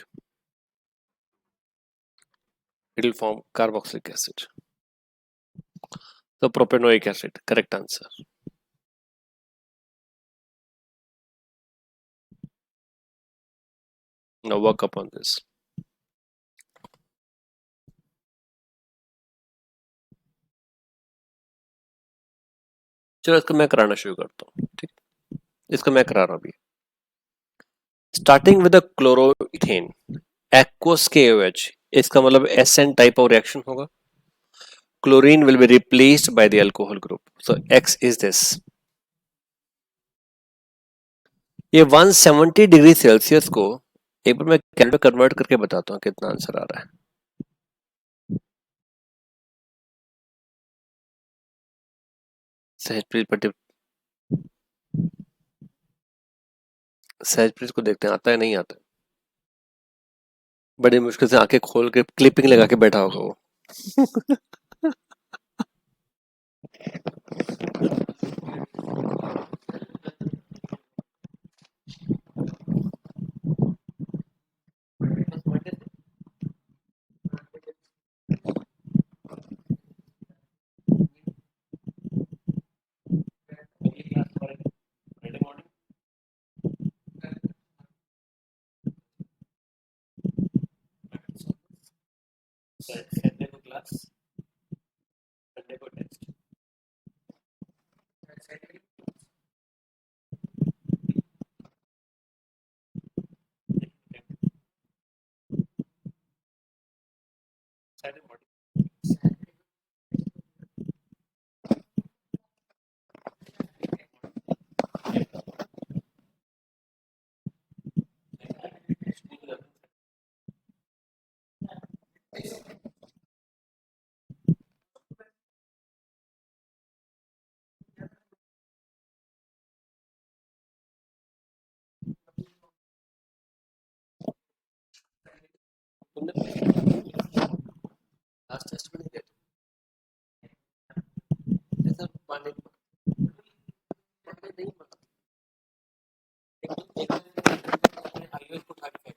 Speaker 1: It will form carboxylic acid. So propanoic acid, correct answer. Now work upon this. चलो इसको मैं कराना शुरू करता हूँ. ठीक, इसको मैं करा रहा हूँ अभी. Starting with chloroethane aqueous KOH, इसका मतलब SN टाइप ऑफ रिएक्शन होगा. Chlorine will be replaced by the alcohol group. So X is this. ये 170 डिग्री सेल्सियस को एक बार मैं कैलरी कन्वर्ट करके बताता हूँ कितना आंसर आ रहा है. सहजप्रीत को देखते हैं आता है नहीं आता है. बड़ी मुश्किल से आंखें खोल के क्लिपिंग लगा के बैठा होगा वो. लास्ट टेस्ट में नहीं गए ऐसा पानी नहीं आईओएस को उठा के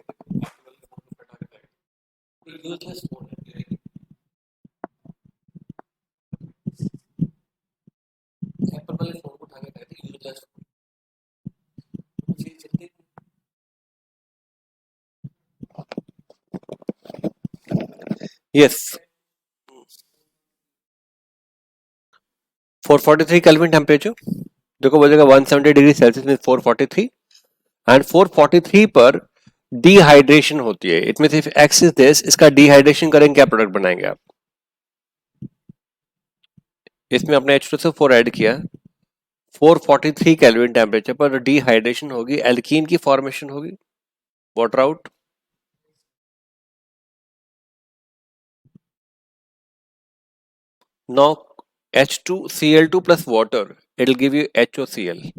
Speaker 1: यूजलेस फोन है एप्पल वाले फोन को उठा के कहते हैं यूजलेस फोन चलती यस 443 केल्विन टेम्परेचर देखो बोलेगा 170 डिग्री सेल्सियस में 443 एंड 443 पर डिहाइड्रेशन होती है it means if x is this इसका डिहाइड्रेशन करेंगे क्या प्रोडक्ट बनाएंगे आप इसमें आपने H2SO4 ऐड किया 443 केल्विन टेम्परेचर पर डिहाइड्रेशन होगी एल्कीन की फॉर्मेशन होगी water out now H2Cl2 plus water it will give you HOCl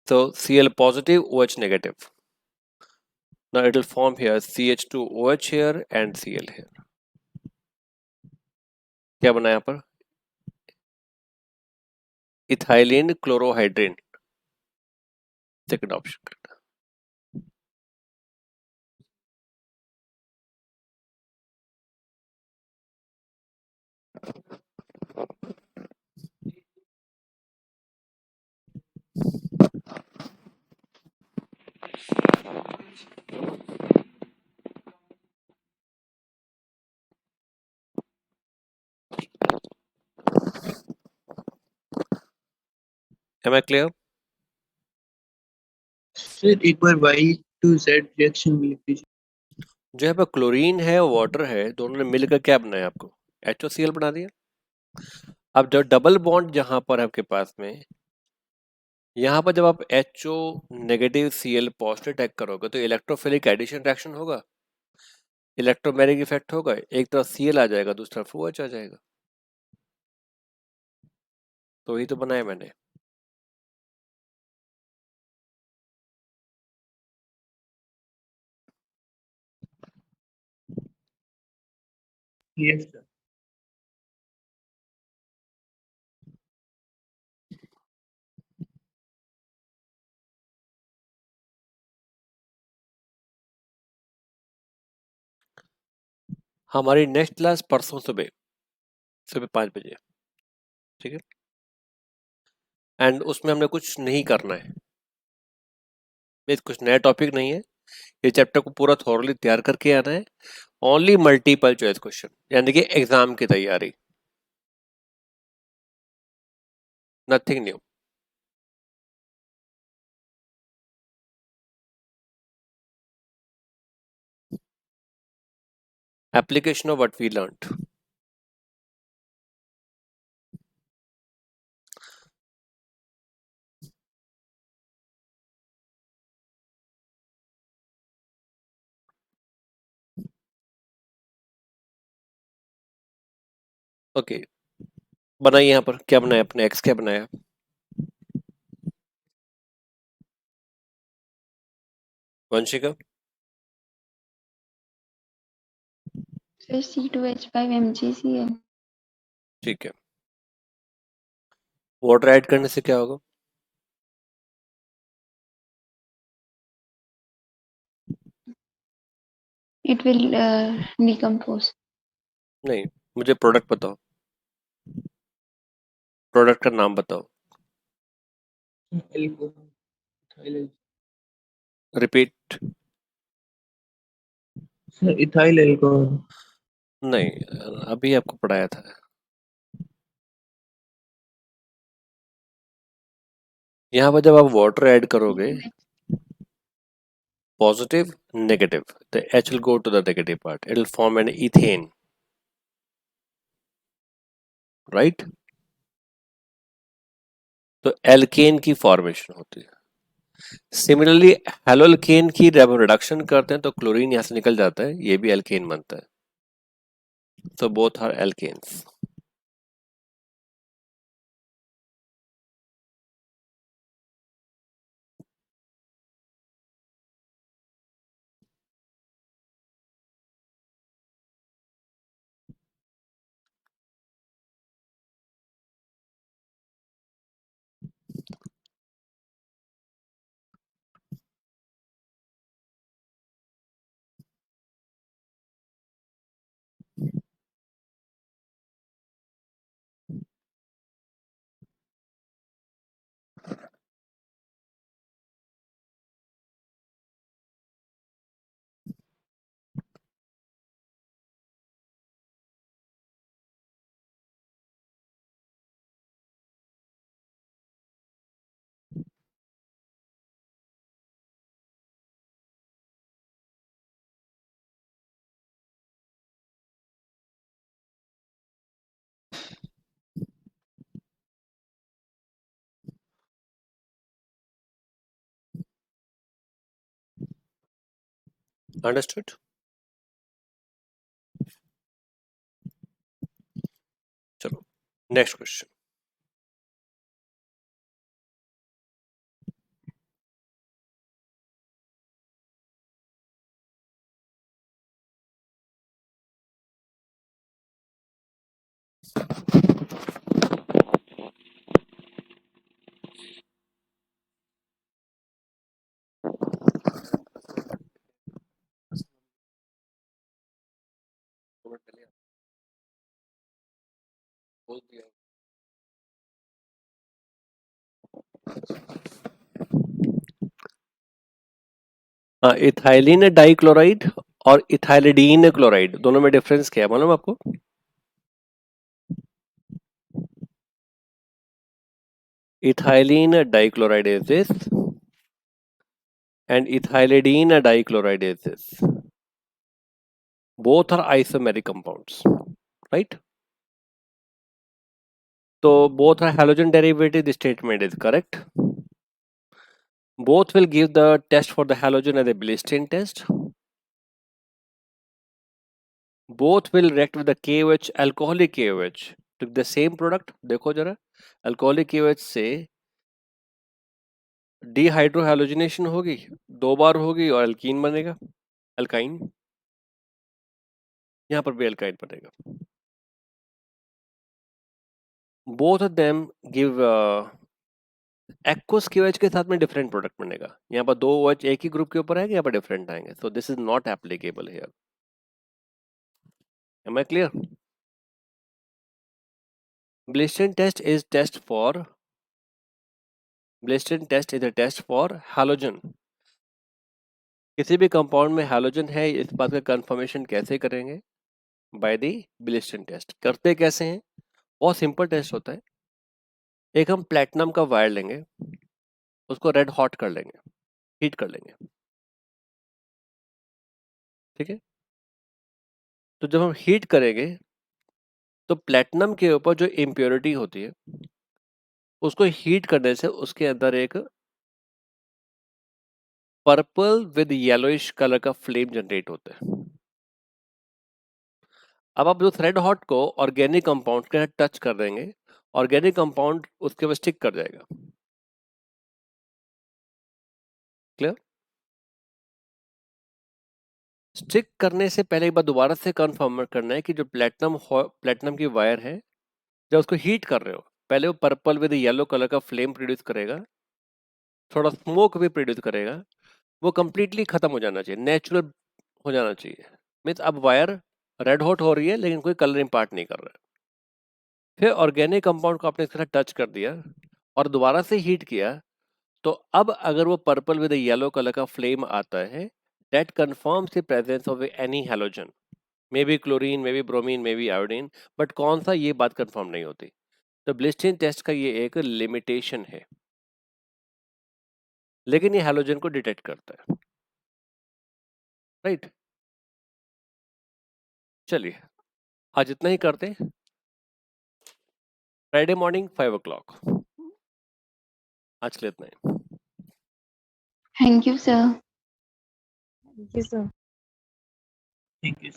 Speaker 1: so Cl positive OH negative now it will form here CH2OH here and Cl here क्या बना यहाँ पर ethylene chlorohydrin second option am I clear
Speaker 3: sir एक बार Y2Z reaction भी लिख दीजिए।
Speaker 1: जो यहाँ पर क्लोरीन है वाटर है दोनों ने मिलकर क्या बनाया आपको HOCl बना दिया अब जो डबल बॉन्ड जहां पर है आपके पास में यहाँ पर जब आप HO negative Cl positive tag करोगे तो इलेक्ट्रोफिलिक एडिशन रिएक्शन होगा इलेक्ट्रोमैग्नेटिक इफेक्ट होगा एक तरफ Cl आ जाएगा दूसरा OH आ जाएगा तो वही तो बनाया मैंने
Speaker 3: यस सर।
Speaker 1: हमारी नेक्स्ट क्लास परसों सुबह सुबह 5 बजे ठीक है एंड उसमें हमने कुछ नहीं करना है ये कुछ नया टॉपिक नहीं है ये चैप्टर को पूरा थॉरली तैयार करके आना है ओनली मल्टीपल चॉइस क्वेश्चन यानी कि एग्जाम की तैयारी nothing new application of what we learned okay बनाइए यहाँ पर क्या बनाया अपने एक्स क्या बनाया वंशिका
Speaker 2: Sir, C2H5 MgCl.
Speaker 1: ठीक है वाटर ऐड करने से क्या होगा
Speaker 2: It will decompose.
Speaker 1: नहीं मुझे प्रोडक्ट बताओ प्रोडक्ट का नाम बताओ
Speaker 3: alcohol
Speaker 1: repeat
Speaker 3: sir ethyl alcohol
Speaker 1: नहीं अभी आपको पढ़ाया था यहाँ पर जब आप वाटर ऐड करोगे positive negative the H will go to the negative part it will form an ethane right तो एल्केन की फॉर्मेशन होती है सिमिलरली हेलोल्केन की जब हम रिडक्शन करते हैं तो क्लोरीन यहाँ से निकल जाता है ये भी एल्केन बनता है तो बोथ आर एल्केन्स अंडरस्टूड? चलो नेक्स्ट क्वेश्चन. इथाइलिन डाइक्लोराइड और इथाइलिडीन क्लोराइड दोनों में डिफरेंस क्या है मालूम आपको? Ethylene dichloride is this and ethylidene dichloride is this. Both are isomeric compounds, right? So both are halogen derivative. The statement is correct. Both will give the test for the halogen as a Bilstein test. Both will react with the KOH, alcoholic KOH, to the same product. देखो जरा, alcoholic KOH से डिहाइड्रोहैलोजिनेशन होगी, 2 बार होगी और alkyne बनेगा, alkyne. यहाँ पर भी अल्काइन बनेगा. Both of them give aqueous KOH के साथ में डिफरेंट प्रोडक्ट बनेगा. यहाँ पर 2 OH एक ही ग्रुप के ऊपर आएंगे, यहाँ पर डिफरेंट आएंगे. So this is not applicable here. Am I clear? Bilstein test is a test for halogen. किसी भी कंपाउंड में हैलोजन है, इस बात का कंफर्मेशन कैसे करेंगे? By the Bilstein test. करते कैसे हैं? बहुत सिंपल टेस्ट होता है. एक हम प्लेटिनम का वायर लेंगे, उसको रेड हॉट कर लेंगे, हीट कर लेंगे, ठीक है? तो जब हम हीट करेंगे तो प्लेटिनम के ऊपर जो इम्प्योरिटी होती है उसको हीट करने से उसके अंदर एक पर्पल विद येलोइश कलर का फ्लेम जनरेट होता है. अब आप जो रेड हॉट को ऑर्गेनिक कंपाउंड के साथ टच कर देंगे, ऑर्गेनिक कंपाउंड उसके ऊपर स्टिक कर जाएगा. क्लियर? स्टिक करने से पहले एक बार दोबारा से कंफर्म करना है कि जो प्लेटिनम की वायर है, जब उसको हीट कर रहे हो पहले वो पर्पल विद येलो कलर का फ्लेम प्रोड्यूस करेगा, थोड़ा स्मोक भी प्रोड्यूस करेगा. वो कंप्लीटली खत्म हो जाना चाहिए, नेचुरल हो जाना चाहिए. मीन्स अब वायर रेड हॉट हो रही है लेकिन कोई कलर इम्पार्ट नहीं कर रहा है. फिर ऑर्गेनिक कंपाउंड को आपने इसके साथ टच कर दिया और दोबारा से हीट किया, तो अब अगर वो पर्पल विद येलो कलर का फ्लेम आता है, that confirms the presence of any halogen, may be chlorine, may be bromine, may be iodine, but कौन सा ये बात कंफर्म नहीं होती. तो Bilstein टेस्ट का ये एक लिमिटेशन है, लेकिन ये हैलोजन को डिटेक्ट करता है. राइट? चलिए आज इतना ही करते हैं. Friday morning 5 o'clock. आज के लिए इतना ही.
Speaker 2: Thank you, sir.
Speaker 4: Thank you, sir.
Speaker 3: Thank you.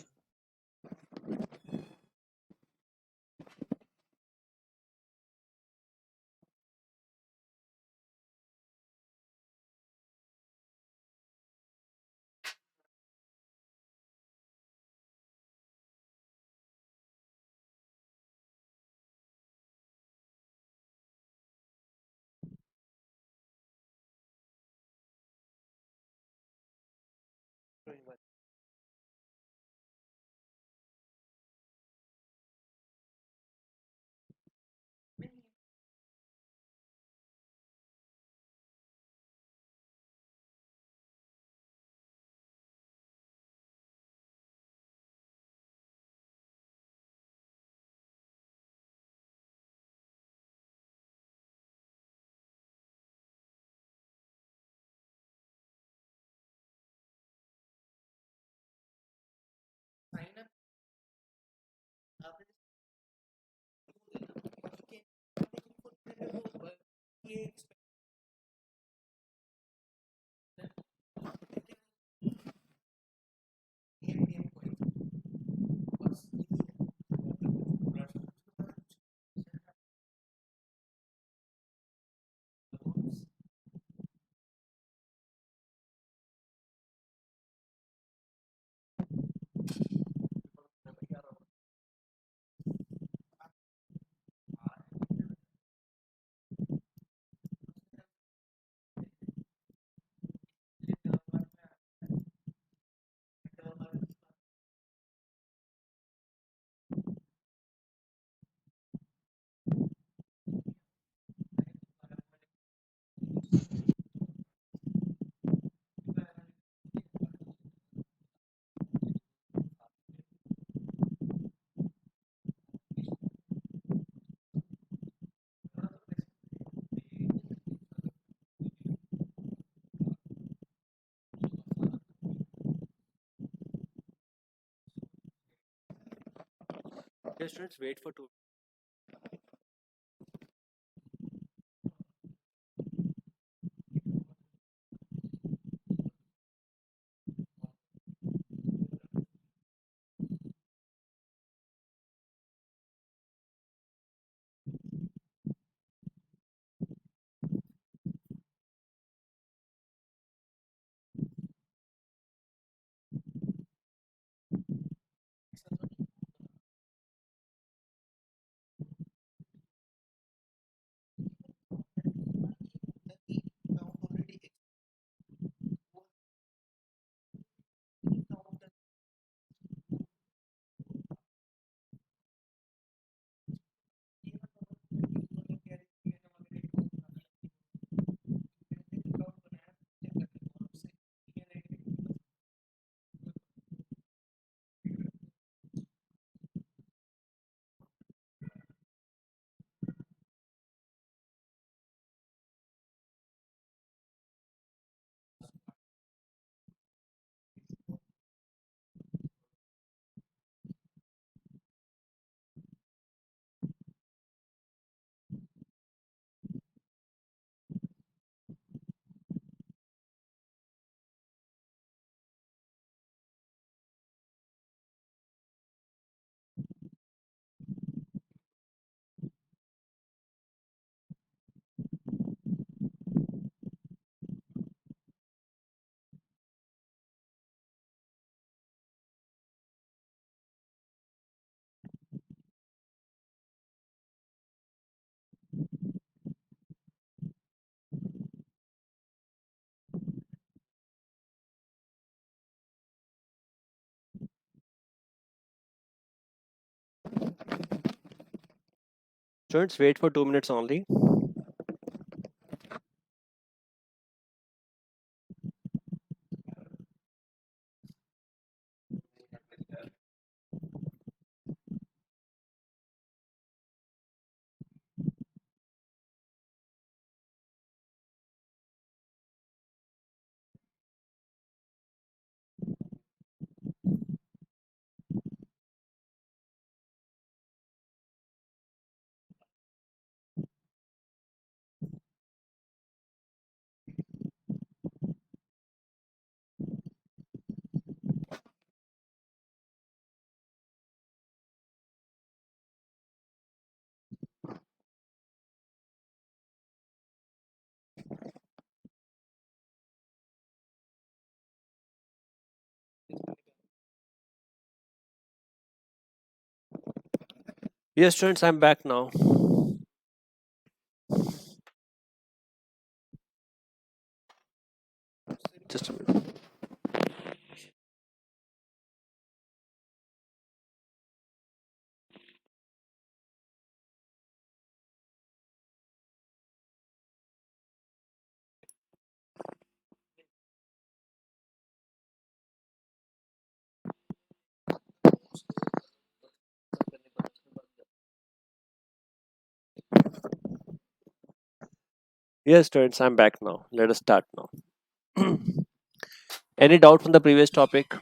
Speaker 1: Yes, students, wait for 2. Students, wait for 2 minutes only. Yes, students, I'm back now. Just a minute. Yes, students, I'm back now. Let us start now. Any doubt from the previous topic?